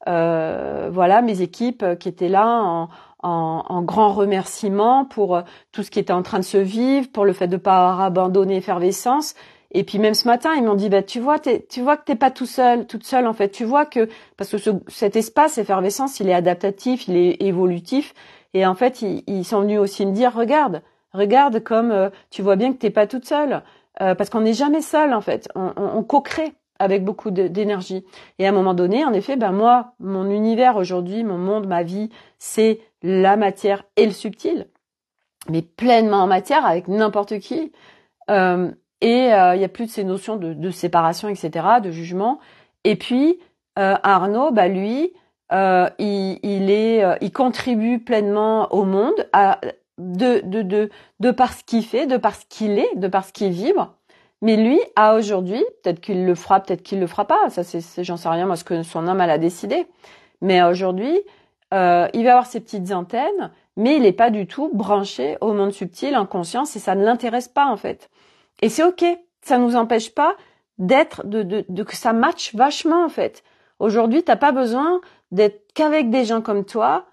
A: mes équipes qui étaient là en grand remerciement pour tout ce qui était en train de se vivre, pour le fait de pas abandonner Effervescence. Et puis même ce matin, ils m'ont dit tu vois que t'es pas toute seule en fait. Tu vois que parce que cet espace effervescence, il est adaptatif, il est évolutif et en fait, ils sont venus aussi me dire regarde comme tu vois bien que t'es pas toute seule parce qu'on n'est jamais seul en fait. On co-crée avec beaucoup d'énergie. Et à un moment donné, en effet, moi, mon univers aujourd'hui, mon monde, ma vie, c'est la matière et le subtil, mais pleinement en matière avec n'importe qui. Et il y a plus de ces notions de séparation, etc., de jugement. Et puis Arnaud, lui, il contribue pleinement au monde de par ce qu'il fait, de par ce qu'il est, de par ce qu'il vibre. Mais lui, à aujourd'hui, peut-être qu'il le fera, peut-être qu'il le fera pas. Ça, j'en sais rien, moi, ce que son âme elle a décidé. Mais aujourd'hui, il va avoir ses petites antennes, mais il n'est pas du tout branché au monde subtil, en conscience, et ça ne l'intéresse pas en fait. Et c'est ok, ça nous empêche pas d'être, que ça matche vachement en fait. Aujourd'hui, t'as pas besoin d'être qu'avec des gens comme toi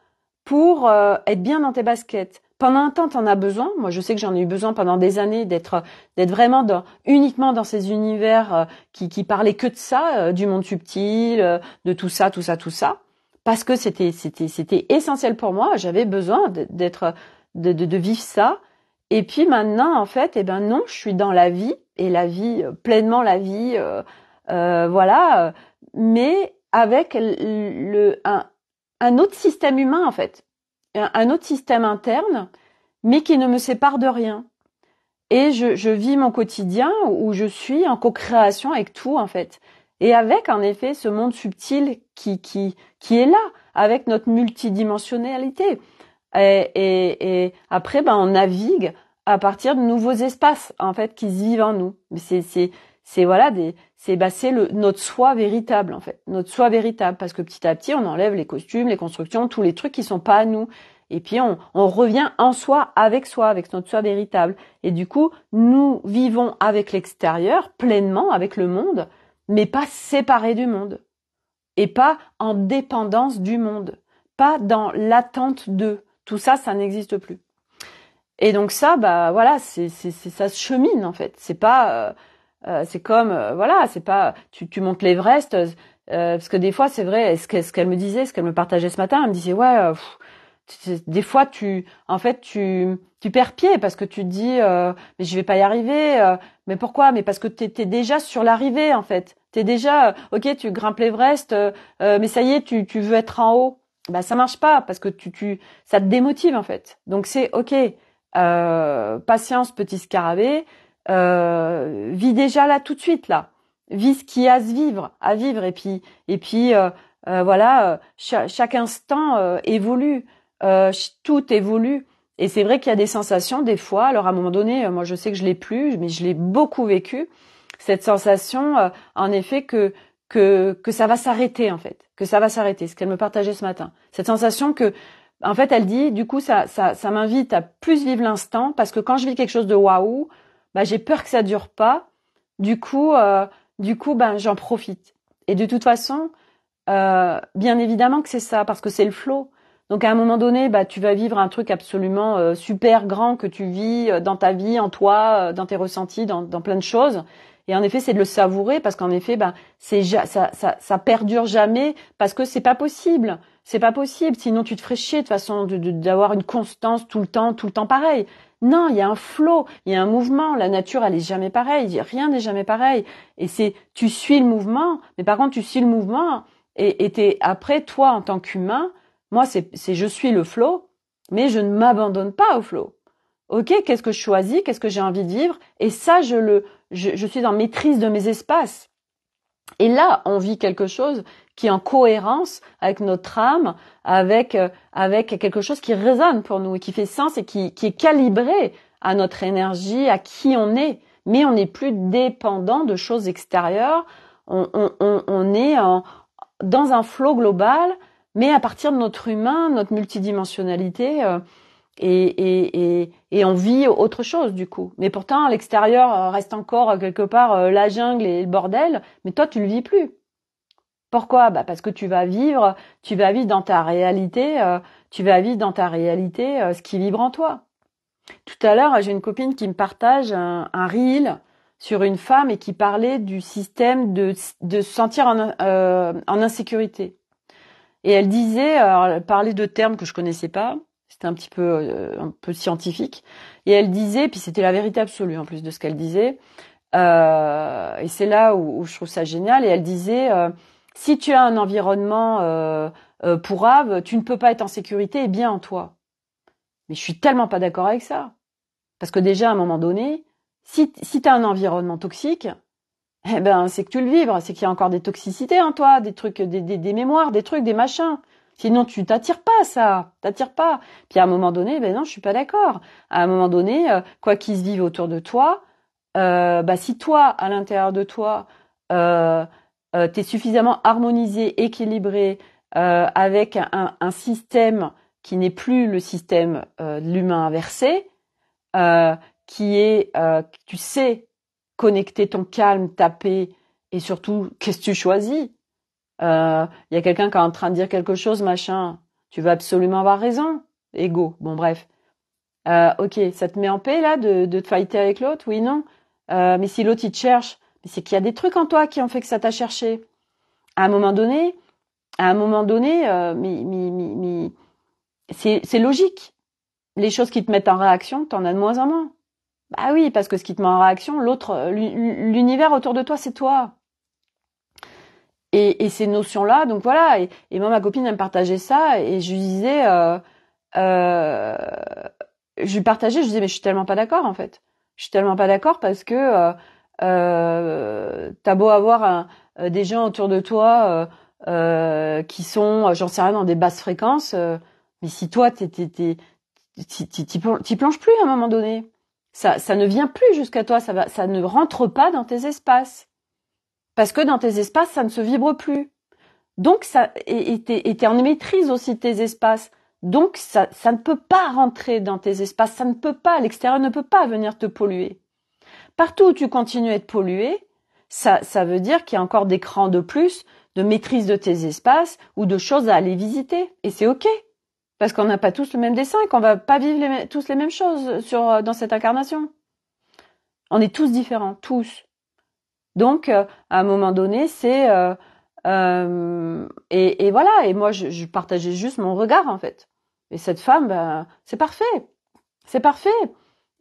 A: pour être bien dans tes baskets. Pendant un temps, t'en as besoin. Moi, je sais que j'en ai eu besoin pendant des années d'être vraiment uniquement dans ces univers qui parlaient que de ça, du monde subtil, de tout ça, parce que c'était essentiel pour moi. J'avais besoin de vivre ça. Et puis maintenant, en fait, eh ben non, je suis dans la vie et la vie pleinement la vie, voilà, mais avec un autre système humain en fait, un autre système interne, mais qui ne me sépare de rien. Et je vis mon quotidien où je suis en co-création avec tout en fait, et avec en effet ce monde subtil qui est là, avec notre multidimensionnalité. Et après, ben, on navigue à partir de nouveaux espaces, en fait, qui se vivent en nous. Mais c'est voilà, c'est notre soi véritable, en fait. Notre soi véritable. Parce que petit à petit, on enlève les costumes, les constructions, tous les trucs qui sont pas à nous. Et puis, on revient en soi, avec notre soi véritable. Et du coup, nous vivons avec l'extérieur, pleinement, avec le monde, mais pas séparés du monde. Et pas en dépendance du monde. Pas dans l'attente d'eux. Tout ça, ça n'existe plus. Et donc ça, bah voilà, ça se chemine en fait. C'est pas, c'est comme, voilà, c'est pas, tu montes l'Everest, parce que des fois, c'est vrai, ce qu'elle me disait, ce qu'elle me partageait ce matin, elle me disait, ouais, des fois, en fait, tu perds pied parce que tu te dis, mais je vais pas y arriver. Mais pourquoi? Mais parce que t'es déjà sur l'arrivée en fait. T'es déjà, ok, tu grimpes l'Everest, mais ça y est, tu veux être en haut. Bah ça marche pas parce que ça te démotive en fait. Donc c'est ok, patience petit scarabée, vis déjà là tout de suite là, vis ce qui a à vivre et puis voilà, chaque instant évolue, tout évolue. Et c'est vrai qu'il y a des sensations des fois. Alors à un moment donné, moi je sais que je l'ai plus, mais je l'ai beaucoup vécu cette sensation, en effet que ça va s'arrêter en fait, que ça va s'arrêter. Ce qu'elle me partageait ce matin, cette sensation que, en fait, elle dit, du coup, ça m'invite à plus vivre l'instant parce que quand je vis quelque chose de waouh, bah j'ai peur que ça dure pas. Du coup, ben j'en profite. Et de toute façon, bien évidemment que c'est ça parce que c'est le flow. Donc à un moment donné, bah tu vas vivre un truc absolument super grand que tu vis dans ta vie, en toi, dans tes ressentis, dans plein de choses. Et en effet, c'est de le savourer parce qu'en effet, bah ça perdure jamais parce que c'est pas possible. C'est pas possible. Sinon, tu te ferais chier de toute façon d'avoir une constance tout le temps pareil. Non, il y a un flow, il y a un mouvement. La nature, elle est jamais pareille. Rien n'est jamais pareil. Et tu suis le mouvement. Mais par contre, tu suis le mouvement et t'es après toi en tant qu'humain. Moi, je suis le flow, mais je ne m'abandonne pas au flow. Ok, qu'est-ce que je choisis, qu'est-ce que j'ai envie de vivre, et ça, je suis en maîtrise de mes espaces. Et là, on vit quelque chose qui est en cohérence avec notre âme, avec quelque chose qui résonne pour nous et qui fait sens et qui est calibré à notre énergie, à qui on est. Mais on n'est plus dépendant de choses extérieures. On est dans un flot global, mais à partir de notre humain, notre multidimensionnalité, et on vit autre chose du coup. Mais pourtant, à l'extérieur reste encore quelque part la jungle et le bordel, mais toi, tu le vis plus. Pourquoi? Bah parce que tu vas vivre dans ta réalité, ce qui vibre en toi. Tout à l'heure, j'ai une copine qui me partage un reel sur une femme et qui parlait du système de se sentir en insécurité. Et elle disait, alors, elle parlait de termes que je connaissais pas, c'était un peu scientifique, et elle disait, puis c'était la vérité absolue en plus de ce qu'elle disait, et c'est là où je trouve ça génial, et elle disait, si tu as un environnement pourrave, tu ne peux pas être en sécurité et bien en toi. Mais je suis tellement pas d'accord avec ça. Parce que déjà, à un moment donné, si tu as un environnement toxique, eh ben, c'est que tu le vibres, c'est qu'il y a encore des toxicités en toi, des trucs, des mémoires, des trucs, des machins. Sinon, tu t'attires pas ça, t'attires pas. Puis à un moment donné, ben non, je suis pas d'accord. À un moment donné, quoi qu'il se vive autour de toi, bah si toi, à l'intérieur de toi, t'es suffisamment harmonisé, équilibré, avec un système qui n'est plus le système de l'humain inversé, qui est, tu sais, connecter ton calme, ta paix, et surtout, qu'est-ce que tu choisis? Il y a quelqu'un qui est en train de dire quelque chose, machin. Tu veux absolument avoir raison. Ego. Bon, bref. Ok, ça te met en paix, là, de te fighter avec l'autre? Oui, non. Mais si l'autre, il te cherche, mais c'est qu'il y a des trucs en toi qui ont fait que ça t'a cherché. À un moment donné, c'est logique. Les choses qui te mettent en réaction, t'en as de moins en moins. Bah oui, parce que ce qui te met en réaction, l'autre, l'univers autour de toi, c'est toi. Et ces notions-là, donc voilà. Et moi, ma copine, elle me partageait ça, et je lui disais, euh, je lui partageais, je disais, mais je suis tellement pas d'accord, en fait. Je suis tellement pas d'accord parce que t'as beau avoir des gens autour de toi qui sont, j'en sais rien, dans des basses fréquences, mais si toi, t'y plonges plus à un moment donné. Ça ne vient plus jusqu'à toi, ça ne rentre pas dans tes espaces. Parce que dans tes espaces, ça ne se vibre plus. Donc, t'es en maîtrise aussi de tes espaces. Donc, ça ne peut pas rentrer dans tes espaces, ça ne peut pas, l'extérieur ne peut pas venir te polluer. Partout où tu continues à être pollué, ça veut dire qu'il y a encore des crans de plus de maîtrise de tes espaces ou de choses à aller visiter. Et c'est ok. Parce qu'on n'a pas tous le même dessin et qu'on va pas vivre tous les mêmes choses dans cette incarnation. On est tous différents, tous. Donc, à un moment donné, c'est et voilà. Et moi, je partageais juste mon regard en fait. Et cette femme, ben, c'est parfait, c'est parfait.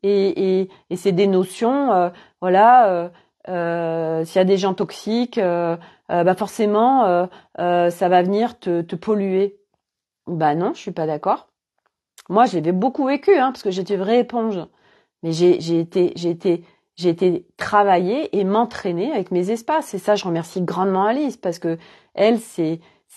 A: Et c'est des notions, voilà. S'il y a des gens toxiques, bah forcément, ça va venir te polluer. Bah non, je suis pas d'accord. Moi, j'ai beaucoup vécu, hein, parce que j'étais une vraie éponge. Mais j'ai été travailler et m'entraîner avec mes espaces. Et ça, je remercie grandement Alice parce que elle,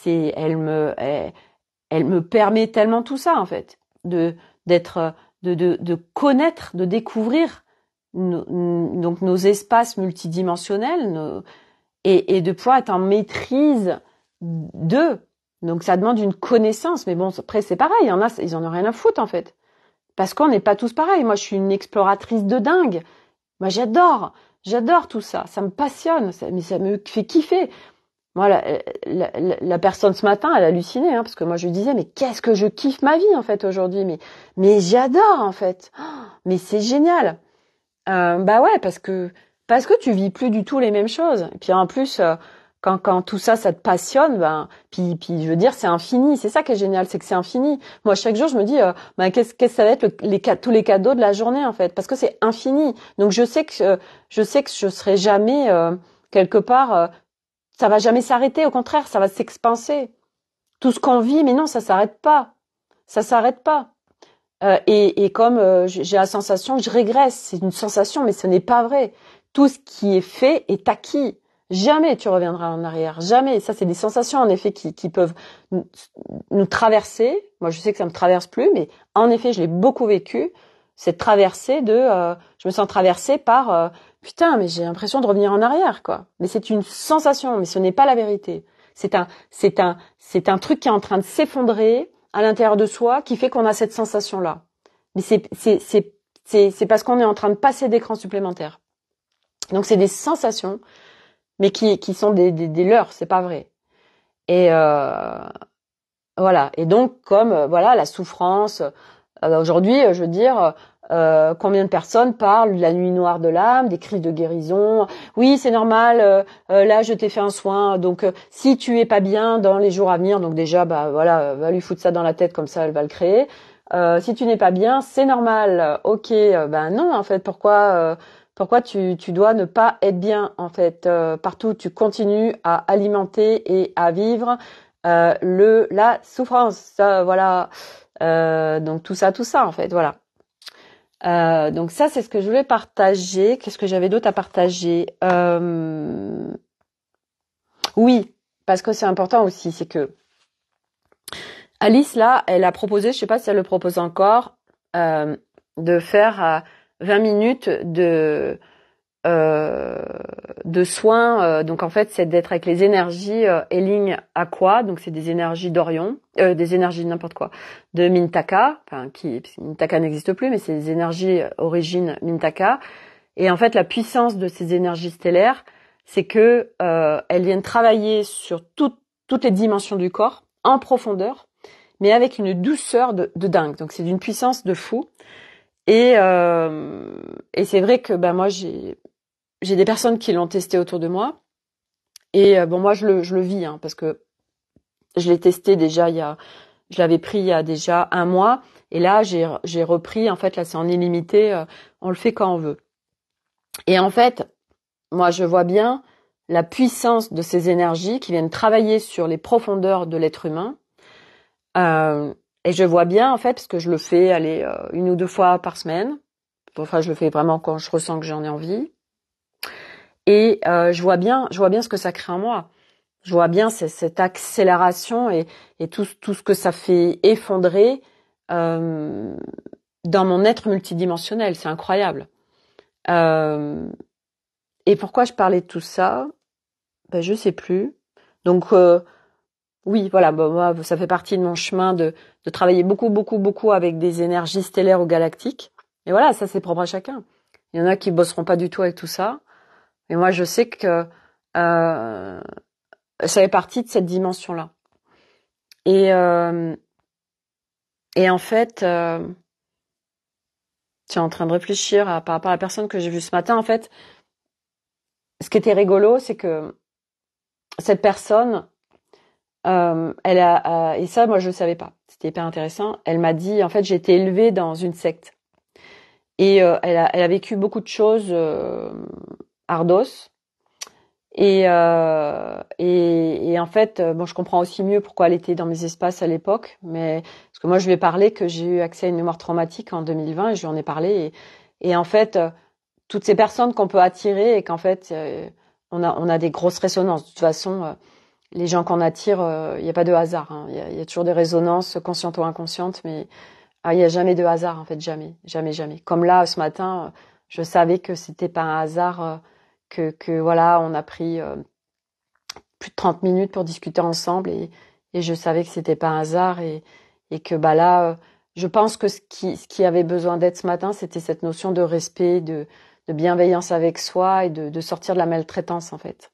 A: elle me permet tellement tout ça en fait, d'être, de connaître, de découvrir donc nos espaces multidimensionnels et de pouvoir être en maîtrise d'eux. Donc ça demande une connaissance, mais bon après c'est pareil, il y en a, ils en ont rien à foutre en fait. Parce qu'on n'est pas tous pareils. Moi, je suis une exploratrice de dingue. Moi, j'adore tout ça. Ça me passionne, mais ça me fait kiffer. Moi, la personne ce matin, elle hallucinait, hein, parce que moi, je lui disais, mais qu'est-ce que je kiffe ma vie, en fait, aujourd'hui. Mais j'adore, en fait. Oh, mais c'est génial. Bah ouais, parce que tu vis plus du tout les mêmes choses. Et puis en plus, quand tout ça, ça te passionne, ben, puis je veux dire, c'est infini. C'est ça qui est génial, c'est que c'est infini. Moi, chaque jour, je me dis, ben, qu'est-ce que ça va être tous les cadeaux de la journée, en fait, parce que c'est infini. Donc je sais que je serai jamais quelque part. Ça va jamais s'arrêter. Au contraire, ça va s'expanser. Tout ce qu'on vit, mais non, ça s'arrête pas. Ça s'arrête pas. Et comme j'ai la sensation que je régresse, c'est une sensation, mais ce n'est pas vrai. Tout ce qui est fait est acquis. Jamais tu reviendras en arrière, jamais. Ça, c'est des sensations en effet qui peuvent nous traverser. Moi, je sais que ça me traverse plus, mais en effet, je l'ai beaucoup vécu. Cette traversée je me sens traversée par putain, mais j'ai l'impression de revenir en arrière, quoi. Mais c'est une sensation, mais ce n'est pas la vérité. C'est un truc qui est en train de s'effondrer à l'intérieur de soi qui fait qu'on a cette sensation-là. Mais c'est parce qu'on est en train de passer d'écran supplémentaire. Donc c'est des sensations, mais qui sont des leurs, c'est pas vrai. Et voilà. Et donc comme voilà la souffrance. Aujourd'hui, je veux dire, combien de personnes parlent de la nuit noire de l'âme, des crises de guérison. Oui, c'est normal. Là, je t'ai fait un soin. Donc, si tu es pas bien dans les jours à venir, donc déjà, bah voilà, va lui foutre ça dans la tête comme ça, elle va le créer. Si tu n'es pas bien, c'est normal. Ok, ben non, en fait, pourquoi tu dois ne pas être bien en fait partout tu continues à alimenter et à vivre la souffrance. Voilà. Donc tout ça en fait, voilà. Donc ça c'est ce que je voulais partager. Qu'est-ce que j'avais d'autre à partager Oui, parce que c'est important aussi, c'est que Alice là, elle a proposé, je sais pas si elle le propose encore, de faire 20 minutes de soins. Donc en fait, c'est d'être avec les énergies Healing Aqua, donc c'est des énergies d'Orion, des énergies n'importe quoi, de Mintaka, Mintaka n'existe plus, mais c'est des énergies origine Mintaka. Et en fait, la puissance de ces énergies stellaires, c'est que elles viennent travailler sur toutes les dimensions du corps en profondeur, mais avec une douceur de dingue. Donc c'est d'une puissance de fou. Et c'est vrai que moi j'ai des personnes qui l'ont testé autour de moi. Et moi je le vis, hein, parce que je l'ai testé déjà je l'avais pris il y a déjà 1 mois. Et là j'ai repris, en fait là c'est en illimité, on le fait quand on veut. Et en fait, moi je vois bien la puissance de ces énergies qui viennent travailler sur les profondeurs de l'être humain. Et je vois bien, en fait, parce que je le fais 1 ou 2 fois par semaine. Enfin, je le fais vraiment quand je ressens que j'en ai envie. Et je vois bien ce que ça crée en moi. Je vois bien cette accélération et tout ce que ça fait effondrer dans mon être multidimensionnel. C'est incroyable. Et pourquoi je parlais de tout ça? Je sais plus. Donc oui, voilà, moi, ça fait partie de mon chemin de travailler beaucoup avec des énergies stellaires ou galactiques. Et voilà, ça c'est propre à chacun. Il y en a qui bosseront pas du tout avec tout ça. Et moi, je sais que ça fait partie de cette dimension-là. Et en fait, je suis en train de réfléchir par rapport à la personne que j'ai vue ce matin. En fait, ce qui était rigolo, c'est que cette personne, et ça, moi, je le savais pas. C'était hyper intéressant. Elle m'a dit, en fait, j'ai été élevée dans une secte. Et elle a vécu beaucoup de choses ardos. Et en fait, je comprends aussi mieux pourquoi elle était dans mes espaces à l'époque. Mais parce que moi, je lui ai parlé que j'ai eu accès à une mémoire traumatique en 2020 et je lui en ai parlé. Et en fait, toutes ces personnes qu'on peut attirer et qu'en fait, on a des grosses résonances. De toute façon, les gens qu'on attire, il n'y a pas de hasard. Hein. Il y a toujours des résonances conscientes ou inconscientes, mais il n'y a jamais de hasard en fait, jamais. Comme là, ce matin, je savais que c'était pas un hasard que voilà, on a pris plus de 30 minutes pour discuter ensemble et je savais que c'était pas un hasard et que là, je pense que ce qui avait besoin d'être ce matin, c'était cette notion de respect, de bienveillance avec soi et de sortir de la maltraitance en fait.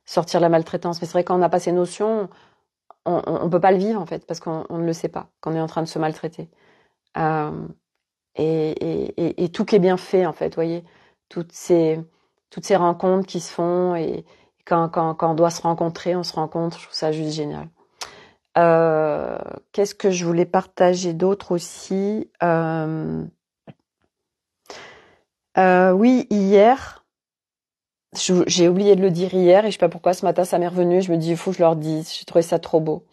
A: Sortir de la maltraitance. Mais c'est vrai quand on n'a pas ces notions, on peut pas le vivre en fait parce qu'on ne le sait pas, qu'on est en train de se maltraiter. Et tout qui est bien fait en fait, vous voyez, toutes ces rencontres qui se font et quand on doit se rencontrer, on se rencontre. Je trouve ça juste génial. Qu'est-ce que je voulais partager d'autre aussi? Oui, hier, j'ai oublié de le dire hier et je sais pas pourquoi ce matin ça m'est revenu. Je me dis il faut que je leur dise. J'ai trouvé ça trop beau.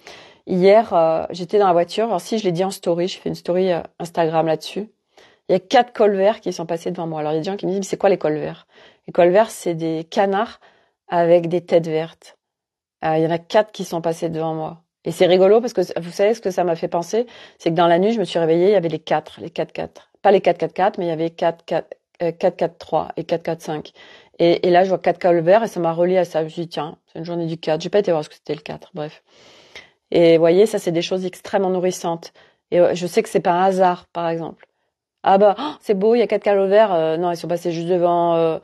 A: Hier, j'étais dans la voiture. Alors si je l'ai dit en story, je fais une story Instagram là-dessus. Il y a 4 cols verts qui sont passés devant moi. Alors il y a des gens qui me disent mais c'est quoi les cols verts? Les cols verts, c'est des canards avec des têtes vertes. Il y en a 4 qui sont passés devant moi. Et c'est rigolo parce que vous savez ce que ça m'a fait penser, c'est que dans la nuit, je me suis réveillée, il y avait les 4. Pas les 4-4-4, mais il y avait 4-4-3 et 4-4-5. Et là, je vois 4 cols verts et ça m'a relié à ça. Je me suis dit, tiens, c'est une journée du 4. J'ai pas été voir ce que c'était le 4. Bref. Et vous voyez, ça, c'est des choses extrêmement nourrissantes. Et je sais que c'est pas un hasard, par exemple. Ah c'est beau, il y a 4 cols verts. Non, ils sont passés juste devant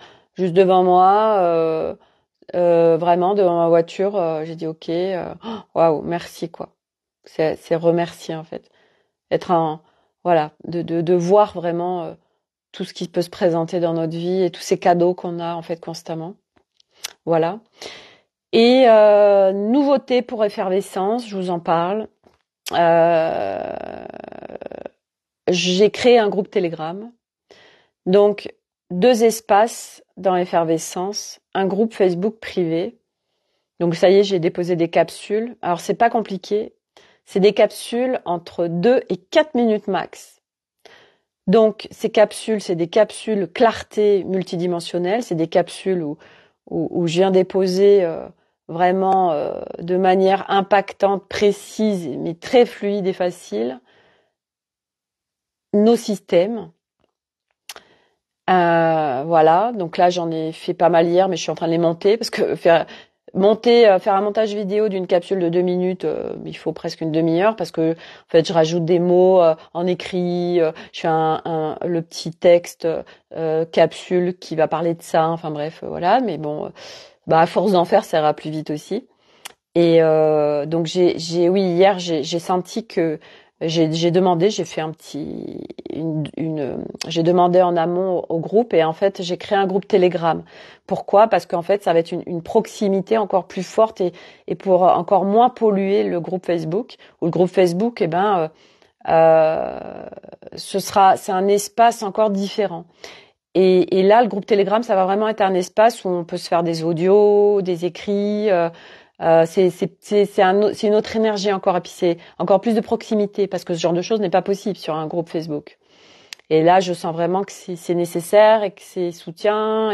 A: moi. Vraiment devant ma voiture, j'ai dit ok, waouh, merci quoi. C'est remercier en fait. Voilà, de voir vraiment tout ce qui peut se présenter dans notre vie et tous ces cadeaux qu'on a en fait constamment. Voilà. Et nouveauté pour Effervescence, je vous en parle. J'ai créé un groupe Telegram. Donc 2 espaces dans Effervescence, un groupe Facebook privé. Donc ça y est, j'ai déposé des capsules. Alors c'est pas compliqué. C'est des capsules entre 2 et 4 minutes max. Donc ces capsules, c'est des capsules clarté multidimensionnelle. C'est des capsules où je viens déposer vraiment de manière impactante, précise, mais très fluide et facile nos systèmes. Voilà, donc là j'en ai fait pas mal hier, mais je suis en train de les monter parce que faire un montage vidéo d'une capsule de 2 minutes, il faut presque une demi-heure parce que en fait je rajoute des mots en écrit, je fais le petit texte capsule qui va parler de ça, enfin bref, voilà, mais bon, à force d'en faire, ça ira plus vite aussi. Donc oui, hier j'ai senti que j'ai demandé, j'ai fait j'ai demandé en amont au groupe et en fait j'ai créé un groupe Telegram. Pourquoi? Parce qu'en fait ça va être une proximité encore plus forte et pour encore moins polluer le groupe Facebook. Ou le groupe Facebook, c'est un espace encore différent. Et là, le groupe Telegram, ça va vraiment être un espace où on peut se faire des audios, des écrits. C'est une autre énergie encore. Et puis c'est encore plus de proximité parce que ce genre de choses n'est pas possible sur un groupe Facebook. Et là, je sens vraiment que c'est nécessaire et que c'est soutien.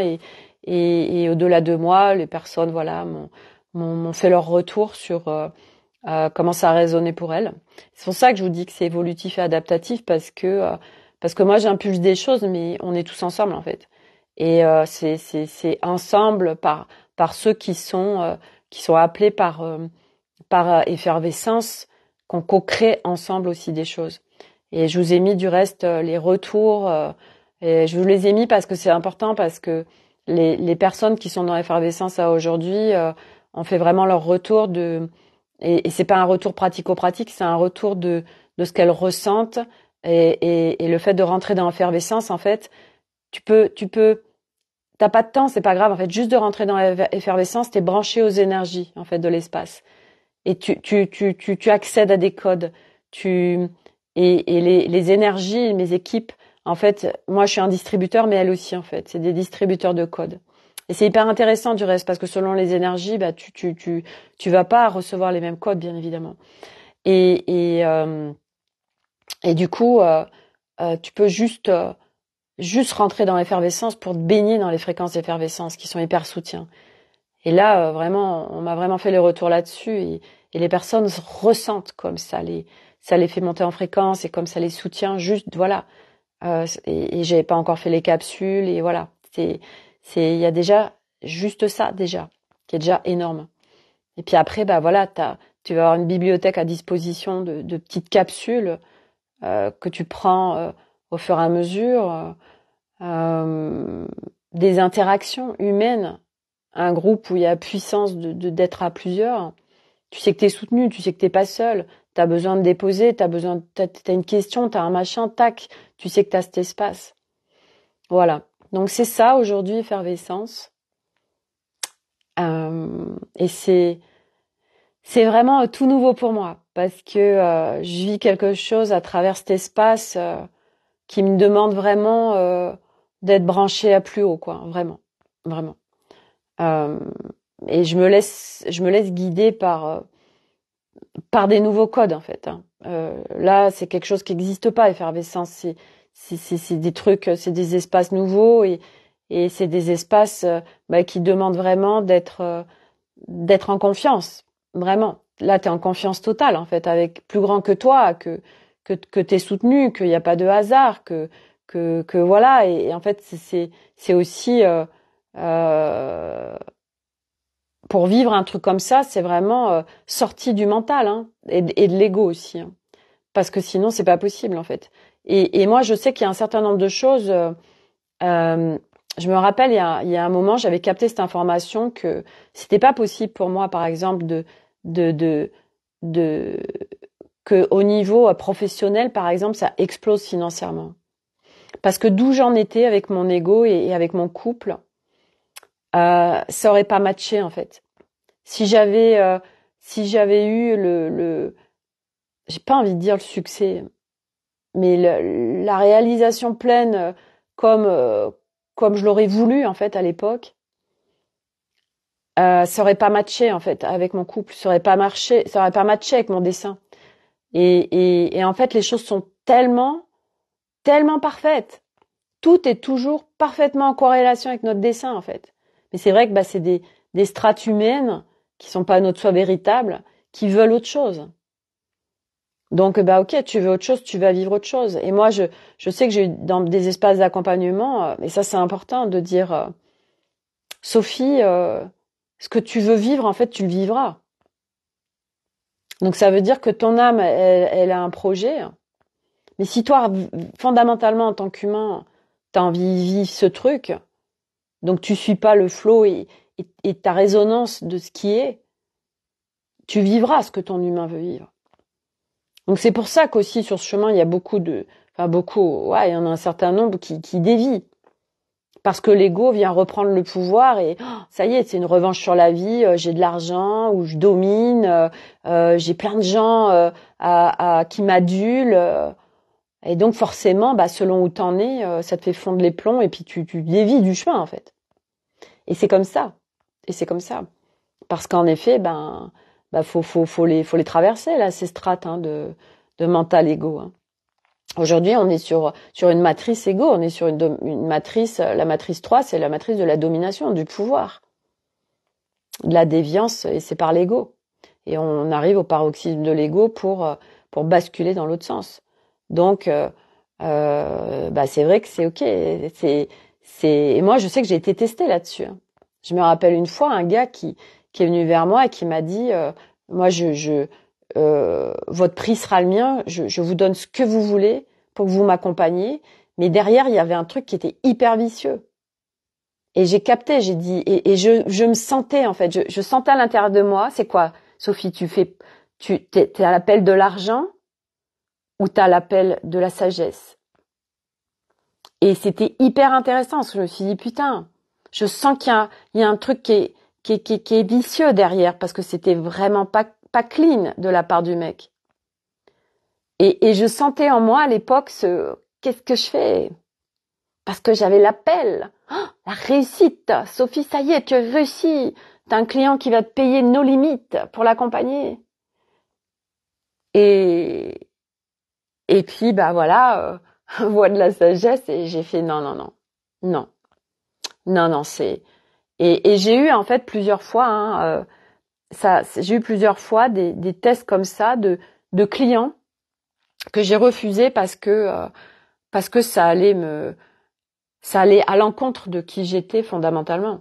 A: Et au-delà de moi, les personnes, voilà, m'ont fait leur retour sur comment ça a résonné pour elles. C'est pour ça que je vous dis que c'est évolutif et adaptatif parce que moi j'impulse des choses, mais on est tous ensemble en fait. Et c'est ensemble par ceux qui sont appelés par effervescence qu'on co-crée ensemble aussi des choses. Et je vous ai mis du reste les retours. Et je vous les ai mis parce que c'est important parce que les personnes qui sont dans l'effervescence à aujourd'hui ont fait vraiment leur retour et c'est pas un retour pratico-pratique, c'est un retour de ce qu'elles ressentent et le fait de rentrer dans l'effervescence, en fait, t'as pas de temps, c'est pas grave, en fait, juste de rentrer dans l'effervescence, t'es branché aux énergies, en fait, de l'espace. Et tu accèdes à des codes, et les énergies, mes équipes, en fait, moi, je suis un distributeur, mais elles aussi, en fait, c'est des distributeurs de codes. Et c'est hyper intéressant du reste parce que selon les énergies, bah tu vas pas recevoir les mêmes codes bien évidemment. Et du coup, tu peux juste rentrer dans l'effervescence pour te baigner dans les fréquences d'effervescence qui sont hyper soutiens. Et là, vraiment, on m'a vraiment fait les retours là-dessus et les personnes ressentent comme ça les fait monter en fréquence et comme ça les soutient. Juste voilà. Et j'avais pas encore fait les capsules et voilà. Il y a déjà juste ça déjà qui est déjà énorme. Et puis après bah voilà, tu vas avoir une bibliothèque à disposition de petites capsules que tu prends au fur et à mesure, des interactions humaines, un groupe où il y a puissance d'être à plusieurs. Tu sais que t'es soutenu, tu sais que t'es pas seul. T'as besoin de déposer, t'as une question, t'as un machin, tac, tu sais que t'as cet espace. Voilà. Donc c'est ça aujourd'hui, effervescence. Et c'est vraiment tout nouveau pour moi parce que je vis quelque chose à travers cet espace qui me demande vraiment d'être branché à plus haut, quoi. Vraiment, vraiment. Euh, et je me laisse guider par des nouveaux codes en fait. Hein. Là, c'est quelque chose qui n'existe pas, effervescence. C'est des trucs, c'est des espaces nouveaux et c'est des espaces qui demandent vraiment d'être en confiance, vraiment. Là, t'es en confiance totale en fait, avec plus grand que toi, que t'es soutenu, qu'il n'y a pas de hasard, que voilà. Et en fait, c'est aussi pour vivre un truc comme ça, c'est vraiment sorti du mental hein, et de l'ego aussi, hein, parce que sinon c'est pas possible en fait. Et moi, je sais qu'il y a un certain nombre de choses. Je me rappelle, il y a un moment, j'avais capté cette information que c'était pas possible pour moi, par exemple, de que au niveau professionnel, par exemple, ça explose financièrement. Parce que d'où j'en étais avec mon ego et avec mon couple, ça aurait pas matché en fait. Si j'avais eu j'ai pas envie de dire le succès, mais la réalisation pleine comme comme je l'aurais voulu en fait à l'époque, ça aurait pas matché en fait avec mon couple, ça aurait pas matché avec mon dessin. Et en fait les choses sont tellement parfaites. Tout est toujours parfaitement en corrélation avec notre dessin en fait. Mais c'est vrai que c'est des strates humaines qui sont pas notre soi véritable, qui veulent autre chose. Donc ok, tu veux autre chose, tu vas vivre autre chose. Et moi je sais que j'ai eu dans des espaces d'accompagnement, et ça c'est important de dire Sophie, ce que tu veux vivre en fait tu le vivras. Donc ça veut dire que ton âme elle a un projet. Mais si toi fondamentalement en tant qu'humain, t'as envie de vivre ce truc, donc tu suis pas le flow et ta résonance de ce qui est, tu vivras ce que ton humain veut vivre. Donc c'est pour ça qu'aussi sur ce chemin, il y a il y en a un certain nombre qui dévient. Parce que l'ego vient reprendre le pouvoir et ça y est, c'est une revanche sur la vie, j'ai de l'argent, ou je domine, j'ai plein de gens qui m'adulent. Et donc forcément, selon où t'en es, ça te fait fondre les plombs et puis tu dévies du chemin en fait. Et c'est comme ça. Et c'est comme ça. Parce qu'en effet, faut les traverser là, ces strates de mental ego. Hein. Aujourd'hui, on est sur une matrice égo, on est sur une matrice, la matrice 3, c'est la matrice de la domination, du pouvoir, de la déviance, et c'est par l'ego. Et on arrive au paroxysme de l'ego pour basculer dans l'autre sens. Donc, c'est vrai que c'est ok. Et moi, je sais que j'ai été testée là-dessus. Hein. Je me rappelle une fois un gars qui est venu vers moi et qui m'a dit, moi, votre prix sera le mien, je vous donne ce que vous voulez pour que vous m'accompagniez, mais derrière il y avait un truc qui était hyper vicieux. Et j'ai capté, j'ai dit, et je me sentais en fait, je sentais à l'intérieur de moi, c'est quoi, Sophie, t'es à l'appel de l'argent ou t'es à l'appel de la sagesse? Et c'était hyper intéressant, parce que je me suis dit, putain, je sens qu'il y a un truc qui est vicieux derrière, parce que c'était vraiment pas clean de la part du mec. Et je sentais en moi à l'époque qu'est-ce que je fais? Parce que j'avais l'appel, la réussite. Sophie, ça y est, tu as réussi. T'as un client qui va te payer nos limites pour l'accompagner. Et puis voix de la sagesse, et j'ai fait non, c'est. Et j'ai eu en fait plusieurs fois, j'ai eu plusieurs fois des tests comme ça de clients que j'ai refusé parce que ça allait à l'encontre de qui j'étais fondamentalement,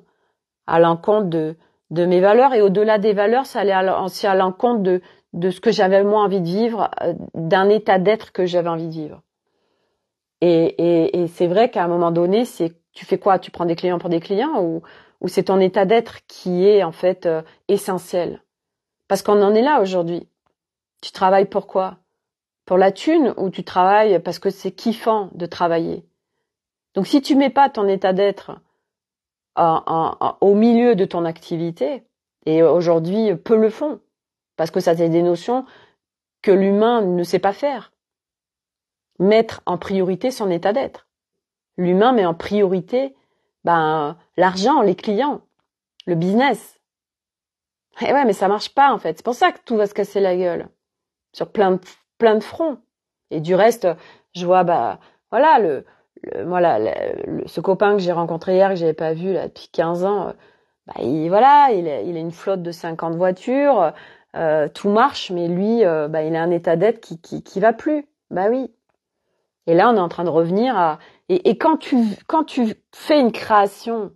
A: à l'encontre de mes valeurs, et au-delà des valeurs, ça allait aussi à l'encontre de ce que j'avais moi envie de vivre, d'un état d'être que j'avais envie de vivre. Et c'est vrai qu'à un moment donné, tu fais quoi? Tu prends des clients pour des clients, ou c'est ton état d'être qui est en fait essentiel? Parce qu'on en est là aujourd'hui. Tu travailles pour quoi? Pour la thune, ou tu travailles parce que c'est kiffant de travailler? Donc si tu mets pas ton état d'être au milieu de ton activité, et aujourd'hui peu le font, parce que ça c'est des notions que l'humain ne sait pas faire. Mettre en priorité son état d'être. L'humain met en priorité l'argent, les clients, le business. Et ouais, mais ça marche pas en fait. C'est pour ça que tout va se casser la gueule sur plein de fronts. Et du reste, je vois ce copain que j'ai rencontré hier, que j'avais pas vu là depuis 15 ans, il a une flotte de 50 voitures, tout marche, mais lui, il a un état d'être qui va plus. Bah oui. Et là, on est en train de revenir à. Et quand tu fais une création,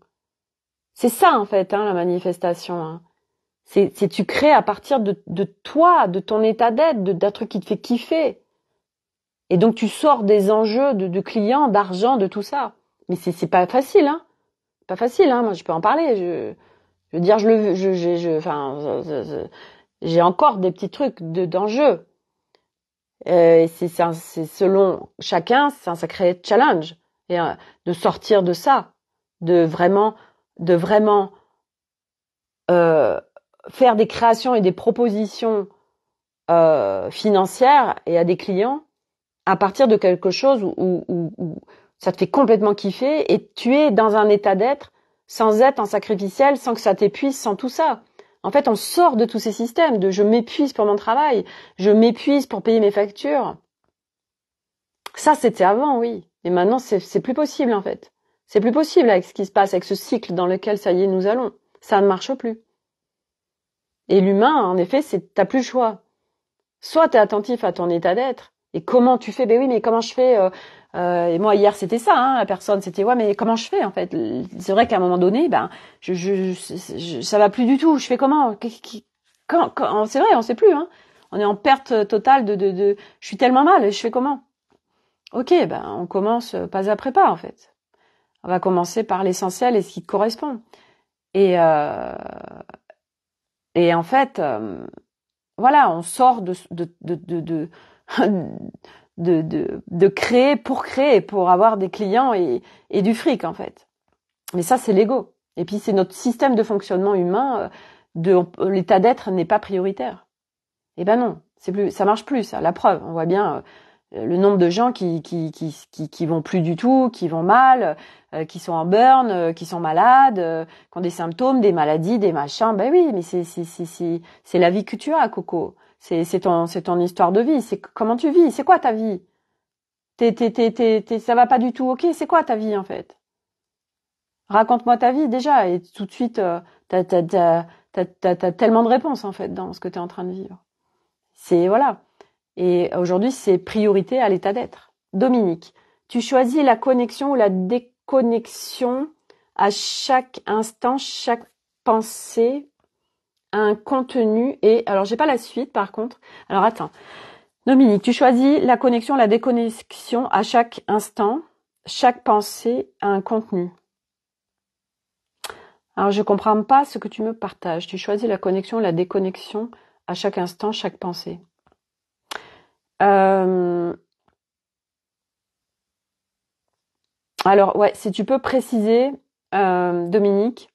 A: c'est ça en fait, la manifestation. Hein. C'est tu crées à partir de toi, de ton état d'être, d'un truc qui te fait kiffer. Et donc tu sors des enjeux de clients, d'argent, de tout ça. Mais c'est pas facile, hein. Pas facile, hein. Moi, je peux en parler. Je veux dire, j'ai encore des petits trucs d'enjeux. C'est selon chacun, c'est un sacré challenge, et de sortir de ça, de vraiment faire des créations et des propositions financières et à des clients à partir de quelque chose où ça te fait complètement kiffer, et tu es dans un état d'être sans être en sacrificiel, sans que ça t'épuise, sans tout ça. En fait, on sort de tous ces systèmes de je m'épuise pour mon travail, je m'épuise pour payer mes factures. Ça, c'était avant, oui. Mais maintenant, c'est plus possible, en fait. C'est plus possible avec ce qui se passe, avec ce cycle dans lequel, ça y est, nous allons. Ça ne marche plus. Et l'humain, en effet, t'as plus le choix. Soit t'es attentif à ton état d'être, et comment tu fais? Ben oui, mais comment je fais? Et moi, hier, c'était ça, la personne, c'était, ouais, mais comment je fais, en fait? C'est vrai qu'à un moment donné, ça va plus du tout. Je fais comment? C'est vrai, on sait plus, hein. On est en perte totale je suis tellement mal, je fais comment? Ok, on commence pas après pas, en fait. On va commencer par l'essentiel et ce qui te correspond. Et en fait, voilà, on sort de créer pour avoir des clients et du fric en fait. Mais ça c'est l'ego. Et puis c'est notre système de fonctionnement humain. L'état d'être n'est pas prioritaire. Eh ben non, ça marche plus. Ça, la preuve, on voit bien le nombre de gens qui vont plus du tout, qui vont mal, qui sont en burn, qui sont malades, qui ont des symptômes, des maladies, des machins. Ben oui, mais c'est la vie que tu as, Coco. C'est ton histoire de vie. C'est comment tu vis. C'est quoi ta vie? Ça va pas du tout. Ok, c'est quoi ta vie en fait? Raconte-moi ta vie déjà et tout de suite t'as tellement de réponses en fait dans ce que t'es en train de vivre. C'est voilà. Et aujourd'hui, c'est priorité à l'état d'être. Dominique, tu choisis la connexion ou la déconnexion à chaque instant, chaque pensée, un contenu et... Alors, j'ai pas la suite, par contre. Alors, attends. Dominique, tu choisis la connexion, la déconnexion à chaque instant, chaque pensée, un contenu. Alors, je comprends pas ce que tu me partages. Tu choisis la connexion, la déconnexion à chaque instant, chaque pensée. Alors, ouais, si tu peux préciser, Dominique,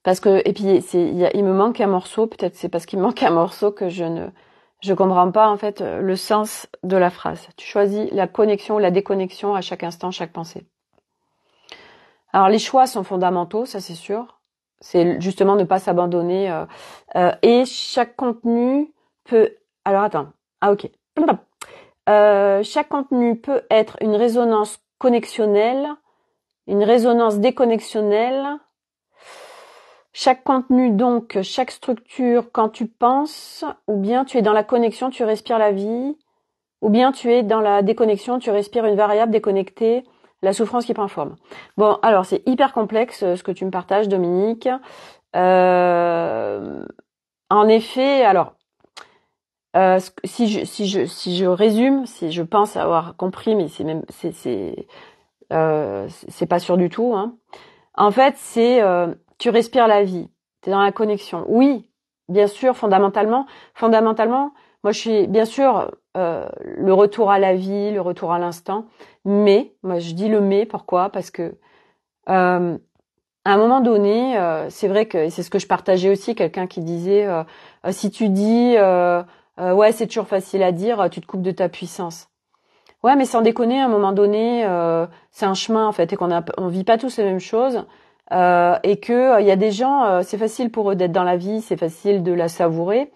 A: parce que et puis il me manque un morceau. Peut-être c'est parce qu'il me manque un morceau que je comprends pas en fait le sens de la phrase. Tu choisis la connexion, la déconnexion à chaque instant, chaque pensée. Alors les choix sont fondamentaux, ça c'est sûr. C'est justement ne pas s'abandonner et chaque contenu peut. Alors attends, ok. Chaque contenu peut être une résonance connexionnelle, une résonance déconnexionnelle. Chaque contenu, donc, chaque structure, quand tu penses, ou bien tu es dans la connexion, tu respires la vie, ou bien tu es dans la déconnexion, tu respires une variable déconnectée, la souffrance qui prend forme. Bon, alors c'est hyper complexe ce que tu me partages, Dominique. En effet, alors, si je résume, si je pense avoir compris, mais c'est pas sûr du tout. Hein. En fait, c'est tu respires la vie, tu es dans la connexion. Oui, bien sûr, fondamentalement, moi je suis bien sûr le retour à la vie, le retour à l'instant, mais moi je dis le mais, pourquoi? Parce que à un moment donné, c'est vrai que c'est ce que je partageais aussi, quelqu'un qui disait si tu dis ouais, c'est toujours facile à dire, tu te coupes de ta puissance. Ouais, mais sans déconner, à un moment donné, c'est un chemin en fait, et on vit pas tous les mêmes choses, et que il y a des gens, c'est facile pour eux d'être dans la vie, c'est facile de la savourer,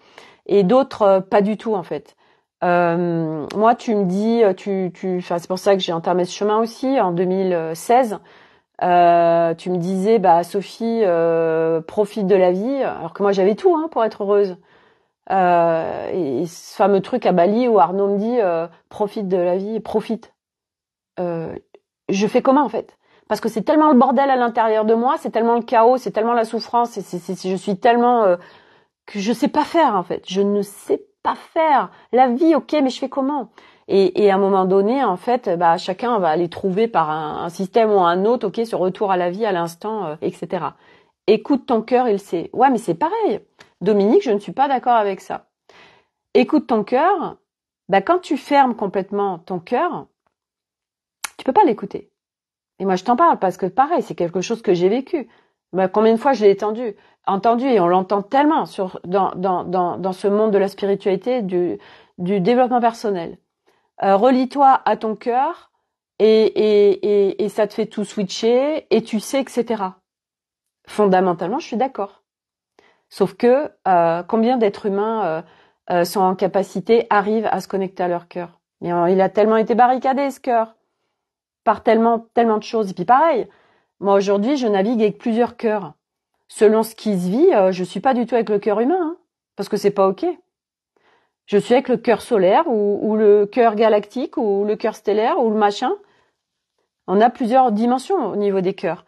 A: et d'autres pas du tout en fait. Moi, tu me dis, enfin, c'est pour ça que j'ai entamé ce chemin aussi en 2016. Tu me disais, bah Sophie, profite de la vie, alors que moi j'avais tout hein, pour être heureuse. Et ce fameux truc à Bali où Arnaud me dit profite de la vie, profite. Je fais comment en fait? Parce que c'est tellement le bordel à l'intérieur de moi, c'est tellement le chaos, c'est tellement la souffrance, je suis tellement que je sais pas faire en fait. Je ne sais pas faire. La vie, ok, mais je fais comment? Et à un moment donné, en fait, bah chacun va aller trouver par un système ou un autre, ok, ce retour à la vie à l'instant, etc. Écoute ton cœur, il sait. Ouais, mais c'est pareil. Dominique, je ne suis pas d'accord avec ça. Écoute ton cœur. Bah, quand tu fermes complètement ton cœur, tu peux pas l'écouter. Et moi, je t'en parle parce que pareil, c'est quelque chose que j'ai vécu. Bah, combien de fois je l'ai entendu et on l'entend tellement dans ce monde de la spiritualité, du développement personnel. Relie-toi à ton cœur et ça te fait tout switcher et tu sais, etc. Fondamentalement, je suis d'accord. Sauf que combien d'êtres humains sont en capacité, arrivent à se connecter à leur cœur. Mais il a tellement été barricadé ce cœur par tellement de choses. Et puis pareil, moi aujourd'hui, je navigue avec plusieurs cœurs. Selon ce qui se vit, je suis pas du tout avec le cœur humain, hein, parce que c'est pas ok. Je suis avec le cœur solaire ou le cœur galactique ou le cœur stellaire ou le machin. On a plusieurs dimensions au niveau des cœurs.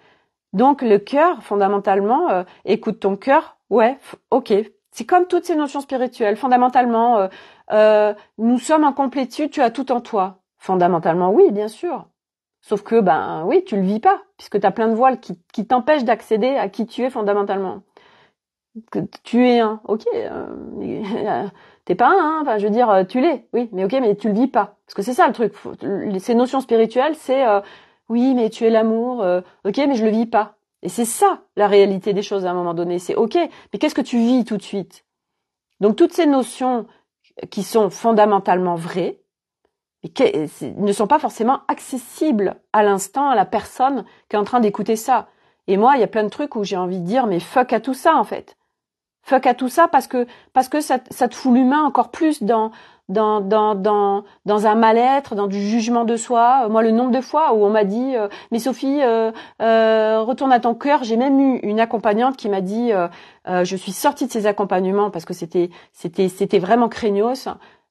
A: Donc le cœur, fondamentalement, écoute ton cœur, ouais, ok. C'est comme toutes ces notions spirituelles. Fondamentalement, nous sommes en complétude, tu as tout en toi. Fondamentalement, oui, bien sûr. Sauf que, ben oui, tu le vis pas, puisque tu as plein de voiles qui t'empêchent d'accéder à qui tu es fondamentalement. que tu es un. Ok, t'es pas un, hein. Enfin, je veux dire, tu l'es. Oui, mais ok, mais tu le vis pas. Parce que c'est ça le truc. Ces notions spirituelles, c'est oui, mais tu es l'amour. Ok, mais je le vis pas. Et c'est ça la réalité des choses à un moment donné. C'est ok, mais qu'est-ce que tu vis tout de suite? Donc toutes ces notions qui sont fondamentalement vraies, mais ne sont pas forcément accessibles à l'instant à la personne qui est en train d'écouter ça. Et moi, il y a plein de trucs où j'ai envie de dire mais fuck à tout ça en fait. Fuck à tout ça parce que ça te fout l'humain encore plus dans un mal-être, dans du jugement de soi. Moi, le nombre de fois où on m'a dit mais Sophie, retourne à ton cœur. J'ai même eu une accompagnante qui m'a dit je suis sortie de ces accompagnements parce que c'était vraiment craignos.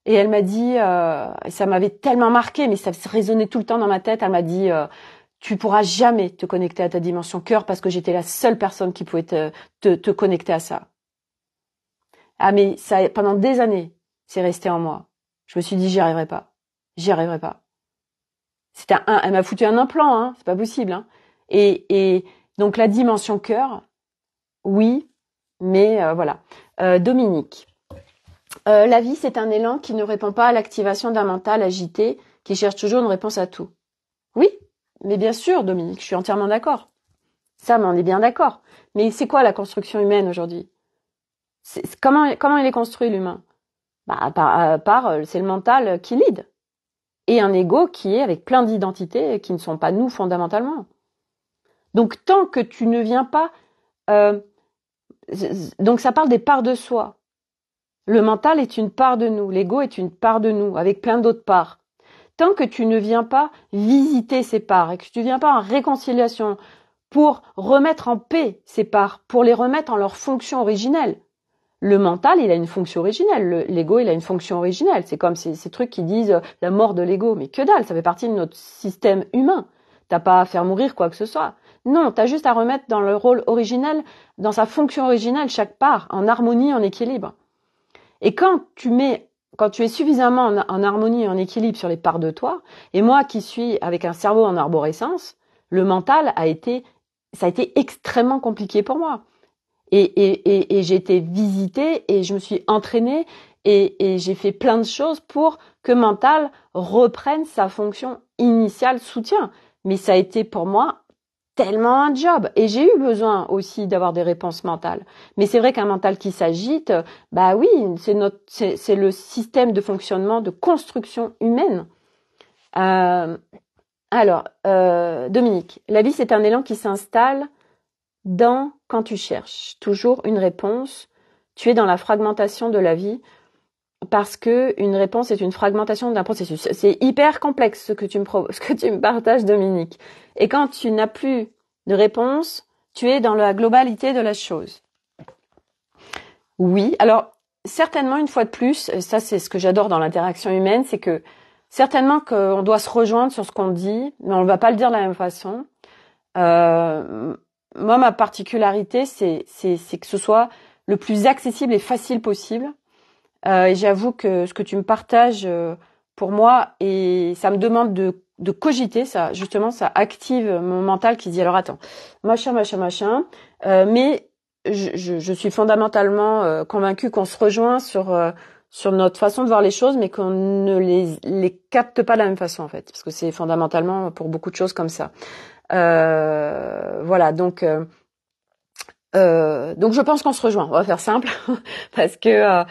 A: Et elle m'a dit, ça m'avait tellement marqué, mais ça résonnait tout le temps dans ma tête. Elle m'a dit, tu pourras jamais te connecter à ta dimension cœur parce que j'étais la seule personne qui pouvait te connecter à ça. Ah mais ça, pendant des années, c'est resté en moi. Je me suis dit, j'y arriverai pas. J'y arriverai pas. Elle m'a foutu un implant, hein. C'est pas possible, hein. Et donc la dimension cœur, oui, mais voilà. Dominique. La vie, c'est un élan qui ne répond pas à l'activation d'un mental agité qui cherche toujours une réponse à tout. Oui, mais bien sûr, Dominique, je suis entièrement d'accord. Ça, mais on est bien d'accord. Mais c'est quoi la construction humaine aujourd'hui? Comment il est construit l'humain? C'est le mental qui lead. Et un ego qui est avec plein d'identités qui ne sont pas nous fondamentalement. Donc tant que tu ne viens pas... donc ça parle des parts de soi. Le mental est une part de nous, l'ego est une part de nous, avec plein d'autres parts. Tant que tu ne viens pas visiter ces parts et que tu ne viens pas en réconciliation pour remettre en paix ces parts, pour les remettre en leur fonction originelle. Le mental, il a une fonction originelle. L'ego, il a une fonction originelle. C'est comme ces trucs qui disent la mort de l'ego. Mais que dalle, ça fait partie de notre système humain. T'as pas à faire mourir quoi que ce soit. Non, t'as juste à remettre dans le rôle originel, dans sa fonction originelle, chaque part, en harmonie, en équilibre. Et quand tu es suffisamment en harmonie et en équilibre sur les parts de toi, et moi qui suis avec un cerveau en arborescence, le mental ça a été extrêmement compliqué pour moi. Et j'ai été visitée et je me suis entraînée et j'ai fait plein de choses pour que mental reprenne sa fonction initiale soutien. Mais ça a été pour moi tellement un job. Et j'ai eu besoin aussi d'avoir des réponses mentales. Mais c'est vrai qu'un mental qui s'agite, bah oui, c'est le système de fonctionnement de construction humaine. Dominique, la vie c'est un élan qui s'installe quand tu cherches toujours une réponse. Tu es dans la fragmentation de la vie parce que une réponse est une fragmentation d'un processus. C'est hyper complexe ce que tu me partages, Dominique. Et quand tu n'as plus de réponse, tu es dans la globalité de la chose. Oui, alors certainement une fois de plus, ça c'est ce que j'adore dans l'interaction humaine, c'est que certainement qu'on doit se rejoindre sur ce qu'on dit, mais on ne va pas le dire de la même façon. Moi, ma particularité, c'est que ce soit le plus accessible et facile possible. Et j'avoue que ce que tu me partages pour moi, et ça me demande de cogiter, ça justement, ça active mon mental qui dit alors attends, machin, mais je suis fondamentalement convaincue qu'on se rejoint sur notre façon de voir les choses, mais qu'on ne les capte pas de la même façon en fait, parce que c'est fondamentalement pour beaucoup de choses comme ça. Voilà, donc je pense qu'on se rejoint. On va faire simple parce que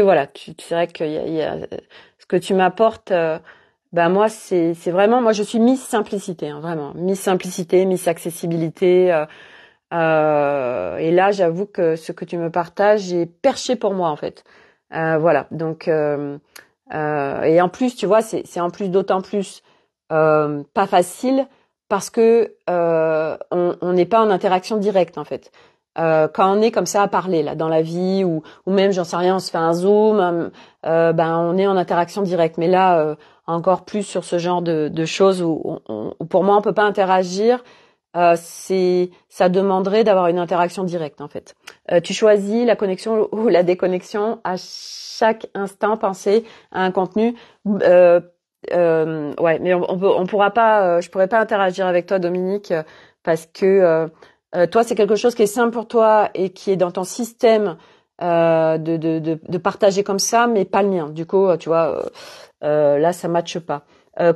A: voilà, c'est vrai qu'il y a ce que tu m'apportes. Moi c'est vraiment, moi je suis Miss Simplicité, hein, vraiment Miss Simplicité, Miss Accessibilité. Et là j'avoue que ce que tu me partages est perché pour moi en fait. Voilà, donc et en plus tu vois c'est en plus d'autant plus pas facile parce que on n'est pas en interaction directe en fait. Quand on est comme ça à parler là dans la vie ou même j'en sais rien, on se fait un zoom, on est en interaction directe. Mais là encore plus sur ce genre de choses où pour moi on peut pas interagir. Ça demanderait d'avoir une interaction directe en fait. Tu choisis la connexion ou la déconnexion à chaque instant pensé à un contenu. Ouais, mais on pourra pas, je pourrais pas interagir avec toi, Dominique, parce que toi, c'est quelque chose qui est simple pour toi et qui est dans ton système de partager comme ça, mais pas le mien. Du coup, tu vois, là, ça matche pas.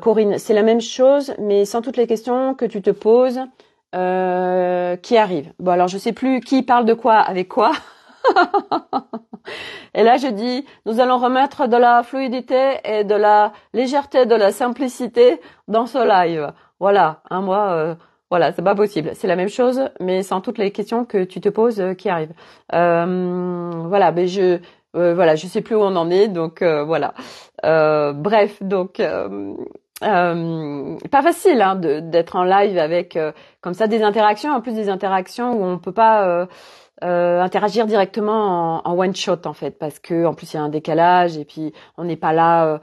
A: Corinne, c'est la même chose, mais sans toutes les questions que tu te poses qui arrivent. Bon, alors je sais plus qui parle de quoi avec quoi. Et là, je dis, nous allons remettre de la fluidité et de la légèreté, de la simplicité dans ce live. Voilà, moi, voilà, c'est pas possible. C'est la même chose, mais sans toutes les questions que tu te poses qui arrivent. Voilà, mais voilà, je sais plus où on en est, donc voilà. Bref, donc. Pas facile hein, d'être en live avec comme ça des interactions, en plus des interactions où on peut pas interagir directement en one shot en fait, parce que en plus il y a un décalage et puis on n'est pas là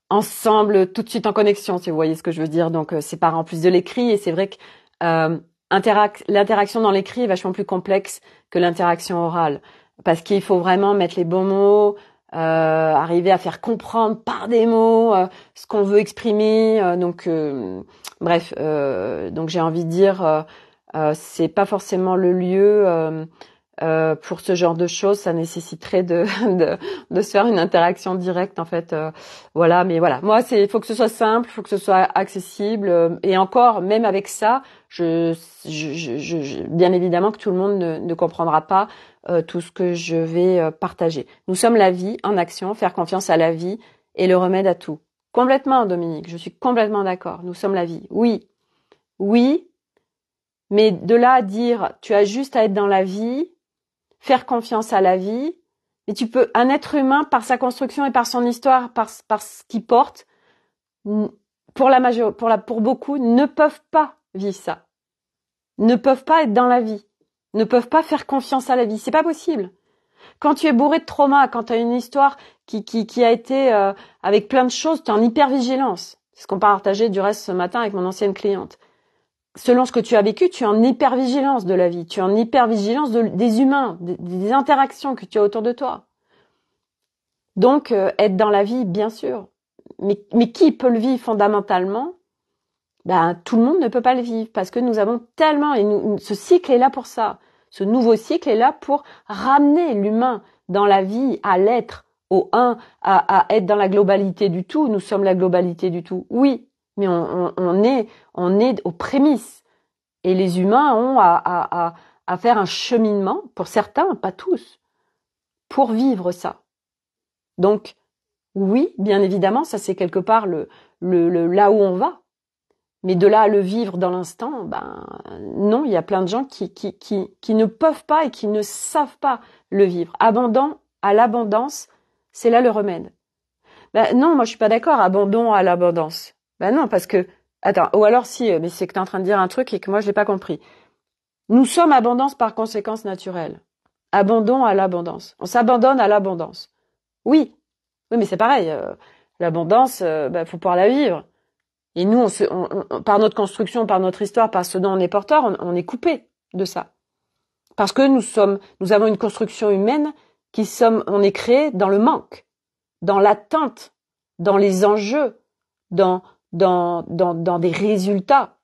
A: ensemble tout de suite en connexion, si vous voyez ce que je veux dire. Donc c'est par en plus de l'écrit et c'est vrai que l'interaction dans l'écrit est vachement plus complexe que l'interaction orale parce qu'il faut vraiment mettre les bons mots. Arriver à faire comprendre par des mots ce qu'on veut exprimer. Bref, donc j'ai envie de dire, c'est pas forcément le lieu pour ce genre de choses. Ça nécessiterait de se faire une interaction directe en fait. Voilà, mais voilà. Moi, il faut que ce soit simple, il faut que ce soit accessible. Et encore, même avec ça, bien évidemment que tout le monde ne comprendra pas tout ce que je vais partager. Nous sommes la vie en action, faire confiance à la vie et le remède à tout. Complètement, Dominique, je suis complètement d'accord. Nous sommes la vie. Oui, oui, mais de là à dire tu as juste à être dans la vie, faire confiance à la vie, mais tu peux, un être humain par sa construction et par son histoire, par ce qu'il porte, pour beaucoup, ne peuvent pas vivre ça, ne peuvent pas être dans la vie, ne peuvent pas faire confiance à la vie. C'est pas possible. Quand tu es bourré de trauma, quand tu as une histoire qui a été avec plein de choses, tu es en hypervigilance. C'est ce qu'on partageait du reste ce matin avec mon ancienne cliente. Selon ce que tu as vécu, tu es en hypervigilance de la vie, tu es en hypervigilance des humains, des interactions que tu as autour de toi. Donc, être dans la vie, bien sûr. Mais qui peut le vivre fondamentalement? Ben, tout le monde ne peut pas le vivre parce que nous avons tellement, ce cycle est là pour ça. Ce nouveau cycle est là pour ramener l'humain dans la vie, à l'être, au un, à être dans la globalité du tout. Nous sommes la globalité du tout. Oui, mais on est aux prémices. Et les humains ont à faire un cheminement, pour certains, pas tous, pour vivre ça. Donc, oui, bien évidemment, ça c'est quelque part là où on va. Mais de là à le vivre dans l'instant, ben non, il y a plein de gens qui ne peuvent pas et qui ne savent pas le vivre. Abandon à l'abondance, c'est là le remède. Ben non, moi je suis pas d'accord, abandon à l'abondance. Ben non, parce que, attends, ou alors si, mais c'est que tu es en train de dire un truc et que moi je l'ai pas compris. Nous sommes abondance par conséquence naturelle. Abandon à l'abondance. On s'abandonne à l'abondance. Oui, mais c'est pareil. L'abondance, faut pouvoir la vivre. Et nous, par notre construction, par notre histoire, par ce dont on est porteur, on est coupé de ça. Parce que nous avons une construction humaine on est créé dans le manque, dans l'attente, dans les enjeux, dans des résultats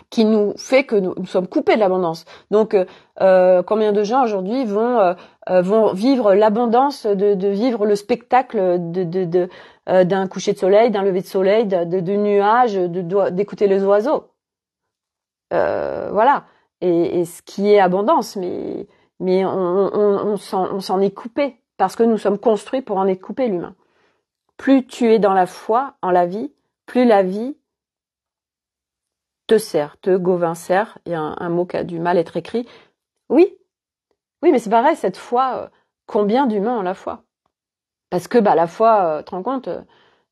A: qui nous fait que nous sommes coupés de l'abondance. Donc, combien de gens aujourd'hui vont vivre l'abondance de vivre le spectacle d'un coucher de soleil, d'un lever de soleil, de nuages, d'écouter les oiseaux. Voilà. Et ce qui est abondance, mais on s'en est coupé parce que nous sommes construits pour en être coupés, l'humain. Plus tu es dans la foi, en la vie, plus la vie te sert, te Gauvin-sert, il y a un mot qui a du mal à être écrit. Oui, mais c'est pareil, cette foi, combien d'humains ont la foi? Parce que la foi, tu te rends compte,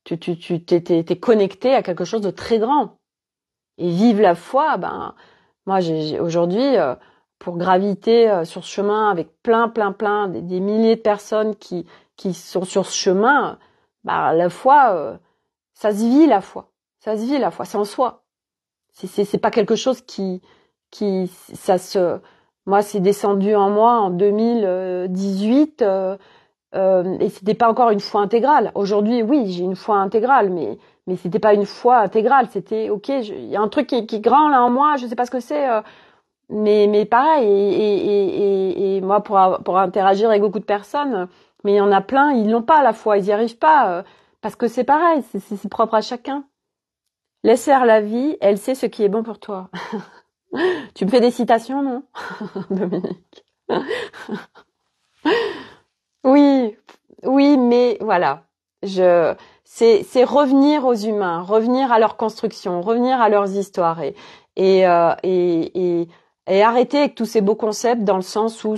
A: t'es connecté à quelque chose de très grand. Et vivre la foi, moi j'ai aujourd'hui, pour graviter sur ce chemin avec plein, des milliers de personnes qui sont sur ce chemin, la foi, ça se vit la foi. Ça se vit la foi, c'est en soi. C'est pas quelque chose moi c'est descendu en moi en 2018 et c'était pas encore une foi intégrale. Aujourd'hui, oui, j'ai une foi intégrale, mais c'était pas une foi intégrale. C'était ok, il y a un truc qui est grand là en moi, je sais pas ce que c'est, mais pareil. Et moi, pour interagir avec beaucoup de personnes, mais il y en a plein, ils l'ont pas la foi, ils y arrivent pas, parce que c'est pareil, c'est propre à chacun. Laisse faire la vie, elle sait ce qui est bon pour toi. Tu me fais des citations, non, Dominique? Oui, oui, mais voilà. C'est revenir aux humains, revenir à leur construction, revenir à leurs histoires et, euh, et, et, et arrêter avec tous ces beaux concepts dans le sens où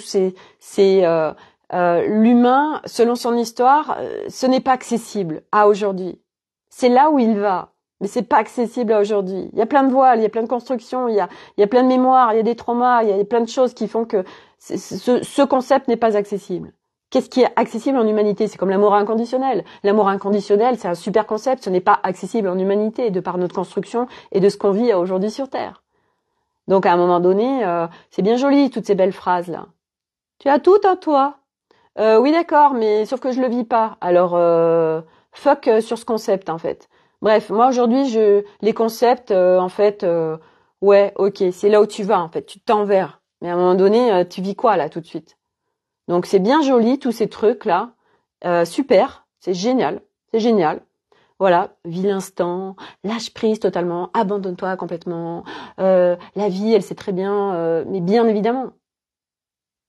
A: l'humain, selon son histoire, ce n'est pas accessible à aujourd'hui. C'est là où il va, mais c'est pas accessible à aujourd'hui. Il y a plein de voiles, il y a plein de constructions, il y a plein de mémoires, il y a des traumas, il y a plein de choses qui font que ce concept n'est pas accessible. Qu'est-ce qui est accessible en humanité? C'est comme l'amour inconditionnel. L'amour inconditionnel, c'est un super concept. Ce n'est pas accessible en humanité de par notre construction et de ce qu'on vit aujourd'hui sur Terre. Donc à un moment donné, c'est bien joli toutes ces belles phrases là. Tu as tout en toi. Oui d'accord, mais sauf que je le vis pas. Alors fuck sur ce concept en fait. Bref, moi aujourd'hui, les concepts en fait, ouais, ok, c'est là où tu vas en fait. Tu t'en vers. Mais à un moment donné, tu vis quoi là tout de suite? Donc c'est bien joli tous ces trucs là, super, c'est génial, c'est génial. Voilà, vis l'instant, lâche prise totalement, abandonne-toi complètement. La vie, elle sait très bien, mais bien évidemment.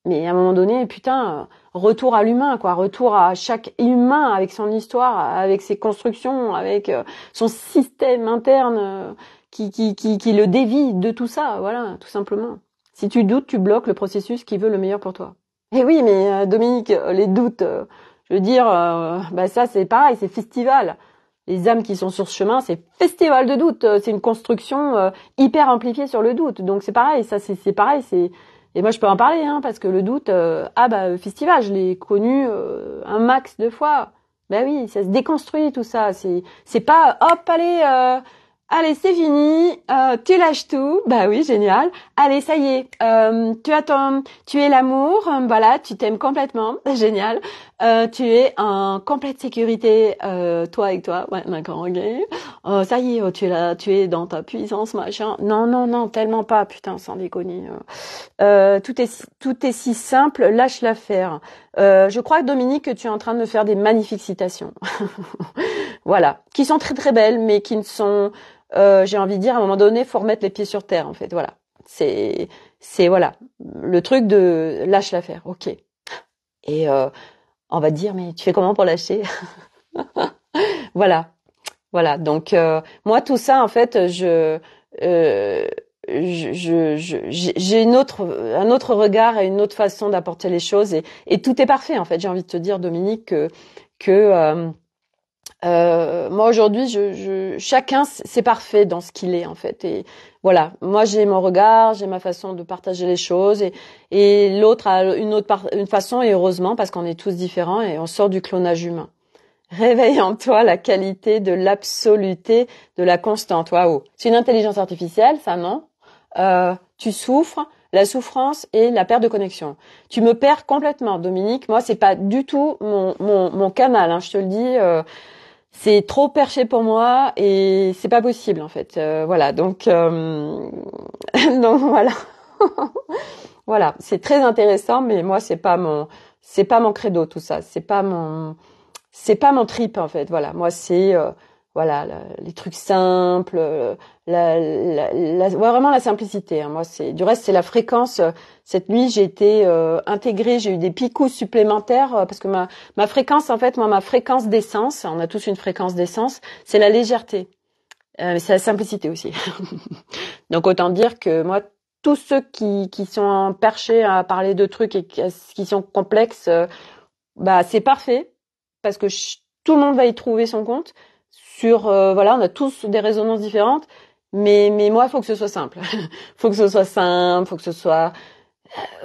A: Mais à un moment donné, putain, retour à l'humain, quoi, retour à chaque humain avec son histoire, avec ses constructions, avec son système interne qui le dévie de tout ça, voilà, tout simplement. Si tu doutes, tu bloques le processus qui veut le meilleur pour toi. Eh oui, mais Dominique, les doutes, je veux dire, bah ça c'est pareil, c'est festival. Les âmes qui sont sur ce chemin, c'est festival de doute. C'est une construction hyper amplifiée sur le doute. Donc c'est pareil, ça c'est pareil. Et moi je peux en parler, hein, parce que le doute, festival, je l'ai connu un max de fois. Ben oui, ça se déconstruit tout ça. C'est pas hop allez c'est fini, tu lâches tout, bah oui génial, allez ça y est, tu es l'amour, voilà, tu t'aimes complètement, génial, tu es en complète sécurité, toi avec toi, ouais d'accord, ok, ça y est, tu es là, tu es dans ta puissance machin, non, tellement pas, putain sans déconner, tout est si simple, lâche l'affaire. Je crois que Dominique, que tu es en train de me faire des magnifiques citations, voilà, qui sont très très belles, mais qui ne sont j'ai envie de dire, à un moment donné, faut remettre les pieds sur terre, en fait. Voilà. C'est voilà. Le truc de lâche l'affaire. Ok. Et on va te dire, mais tu fais comment pour lâcher? Voilà. Voilà. Donc, moi, tout ça, en fait, j'ai un autre regard et une autre façon d'apporter les choses et tout est parfait, en fait. J'ai envie de te dire, Dominique, que moi aujourd'hui, chacun c'est parfait dans ce qu'il est en fait. Et voilà, moi j'ai mon regard, j'ai ma façon de partager les choses et l'autre a une façon et heureusement parce qu'on est tous différents et on sort du clonage humain. Réveille en toi la qualité de l'absoluté, de la constante. Waouh, c'est une intelligence artificielle, ça non? Tu souffres. La souffrance et la perte de connexion. Tu me perds complètement, Dominique. Moi, c'est pas du tout mon canal. Hein, je te le dis. C'est trop perché pour moi et c'est pas possible en fait. Voilà, donc donc voilà. Voilà, c'est très intéressant, mais moi c'est pas mon credo tout ça. C'est pas mon trip en fait. Voilà, moi c'est voilà les trucs simples, ouais, vraiment la simplicité. Hein. Moi c'est du reste c'est la fréquence. Cette nuit j'ai été intégrée, j'ai eu des picousses supplémentaires parce que ma fréquence en fait, moi ma fréquence d'essence, on a tous une fréquence d'essence, c'est la légèreté, mais c'est la simplicité aussi. Donc autant dire que moi tous ceux qui sont perchés à parler de trucs et qui sont complexes, bah c'est parfait parce que tout le monde va y trouver son compte. Sur voilà, on a tous des résonances différentes, mais moi, il faut que ce soit simple. Faut que ce soit simple, faut que ce soit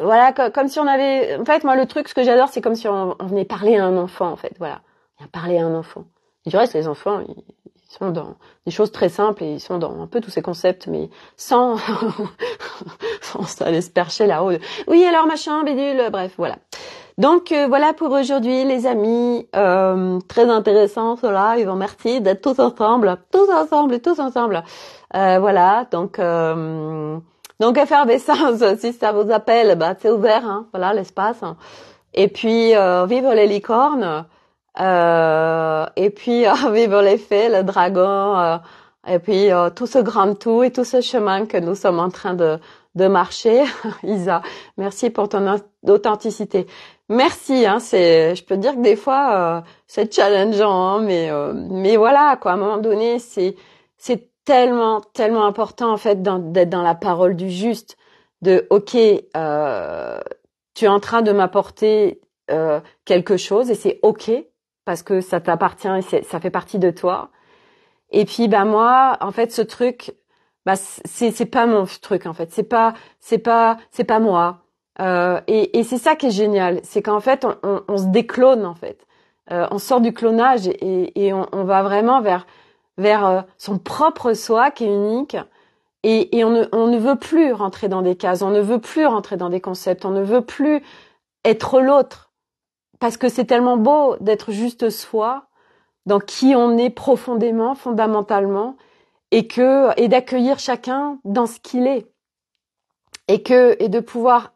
A: voilà, comme si on avait. En fait, moi, le truc, ce que j'adore, c'est comme si on venait parler à un enfant, en fait. Voilà, on vient parler à un enfant. Et du reste, les enfants, ils sont dans des choses très simples et ils sont dans un peu tous ces concepts, mais sans sans aller se percher là-haut. Oui, alors machin, bidule, bref, voilà. Donc voilà pour aujourd'hui les amis, très intéressant cela, ils vont merci d'être tous ensemble et tous ensemble. Voilà, donc effervescence, si ça vous appelle, bah c'est ouvert, hein, voilà l'espace. Et puis vivre les licornes, et puis vivre les fées, le dragon, et puis tout ce grand tout et tout ce chemin que nous sommes en train de marcher. Isa, merci pour ton authenticité. Merci, hein, je peux dire que des fois c'est challengeant, hein, mais voilà quoi. À un moment donné, c'est tellement important en fait d'être dans la parole du juste, de ok, tu es en train de m'apporter quelque chose et c'est ok parce que ça t'appartient et ça fait partie de toi. Et puis bah moi, en fait, ce truc, bah c'est pas mon truc en fait, c'est pas moi. Et c'est ça qui est génial, c'est qu'en fait on se déclone en fait, on sort du clonage et on va vraiment vers son propre soi qui est unique. Et on ne veut plus rentrer dans des cases, on ne veut plus rentrer dans des concepts, on ne veut plus être l'autre. Parce que c'est tellement beau d'être juste soi, dans qui on est profondément, fondamentalement, et d'accueillir chacun dans ce qu'il est. Et de pouvoir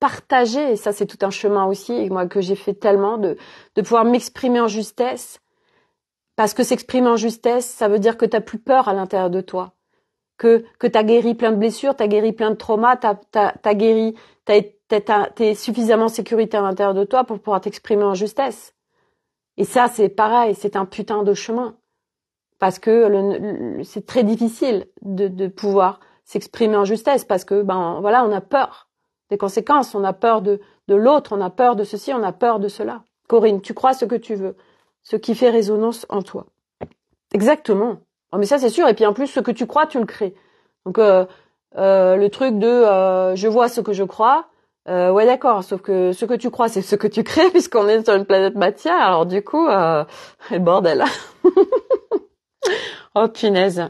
A: partager, et ça c'est tout un chemin aussi, et moi que j'ai fait tellement, de pouvoir m'exprimer en justesse. Parce que s'exprimer en justesse, ça veut dire que t'as plus peur à l'intérieur de toi. Que t'as guéri plein de blessures, t'as guéri plein de traumas, t'es suffisamment sécuritaire à l'intérieur de toi pour pouvoir t'exprimer en justesse. Et ça, c'est pareil, c'est un putain de chemin. Parce que c'est très difficile de pouvoir s'exprimer en justesse parce que, ben, voilà, on a peur des conséquences, on a peur de l'autre, on a peur de ceci, on a peur de cela. Corinne, tu crois ce que tu veux, ce qui fait résonance en toi. Exactement. Oh, mais ça, c'est sûr. Et puis, en plus, ce que tu crois, tu le crées. Donc, le truc de je vois ce que je crois, ouais, d'accord. Sauf que ce que tu crois, c'est ce que tu crées, puisqu'on est sur une planète matière. Alors, du coup, le bordel. Oh, punaise.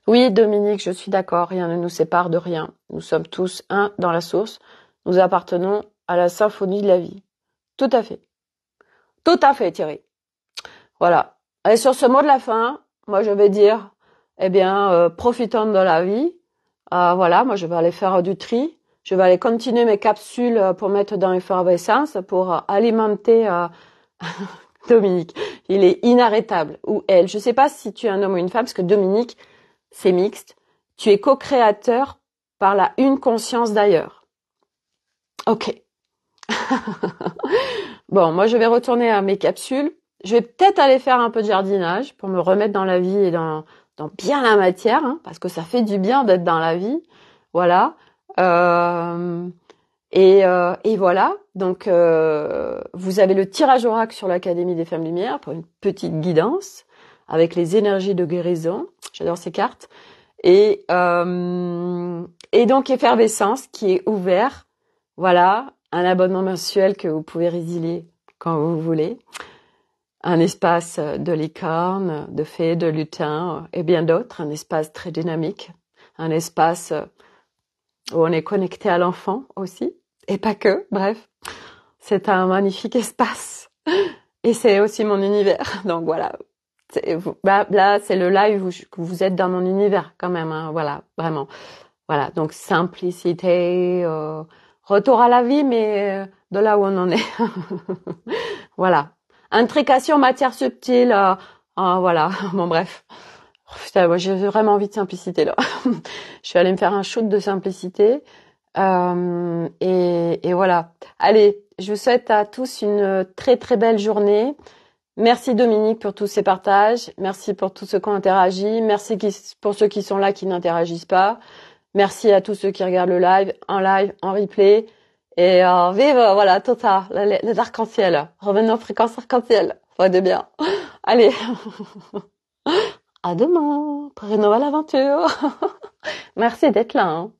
A: Oui, Dominique, je suis d'accord. Rien ne nous sépare de rien. Nous sommes tous un dans la source. Nous appartenons à la symphonie de la vie. Tout à fait. Tout à fait, Thierry. Voilà. Et sur ce mot de la fin, moi je vais dire, eh bien, profitons de la vie. Voilà, moi je vais aller faire du tri. Je vais aller continuer mes capsules pour mettre dans l'effervescence, pour alimenter Dominique. Il est inarrêtable. Ou elle. Je sais pas si tu es un homme ou une femme, parce que Dominique, c'est mixte. Tu es co-créateur par la une conscience d'ailleurs. Ok. Bon, moi je vais retourner à mes capsules. Je vais peut-être aller faire un peu de jardinage pour me remettre dans la vie et dans bien la matière, hein, parce que ça fait du bien d'être dans la vie. Voilà. Et voilà. Donc, vous avez le tirage oracle sur l'Académie des Femmes Lumière pour une petite guidance avec les énergies de guérison. J'adore ces cartes. Et donc, effervescence qui est ouvert. Voilà. Un abonnement mensuel que vous pouvez résilier quand vous voulez. Un espace de licorne, de fées, de lutins et bien d'autres. Un espace très dynamique. Un espace où on est connecté à l'enfant aussi. Et pas que, bref. C'est un magnifique espace. Et c'est aussi mon univers. Donc voilà. Là, c'est le live où vous êtes dans mon univers quand même. Hein, voilà, vraiment. Voilà, donc simplicité, retour à la vie, mais de là où on en est. Voilà. Intrication, matière subtile, voilà. Bon, bref. Putain, moi, j'ai vraiment envie de simplicité, là. Je suis allée me faire un shoot de simplicité. Et voilà. Allez, je vous souhaite à tous une très, très belle journée. Merci Dominique pour tous ces partages. Merci pour tous ceux qui ont interagi. Merci pour ceux qui sont là, qui n'interagissent pas. Merci à tous ceux qui regardent le live, en replay. Et vive, voilà, tout ça, les arcs-en-ciel. Revenons aux fréquences arc-en-ciel. Faut de bien. Allez. À demain pour une nouvelle aventure. Merci d'être là. Hein.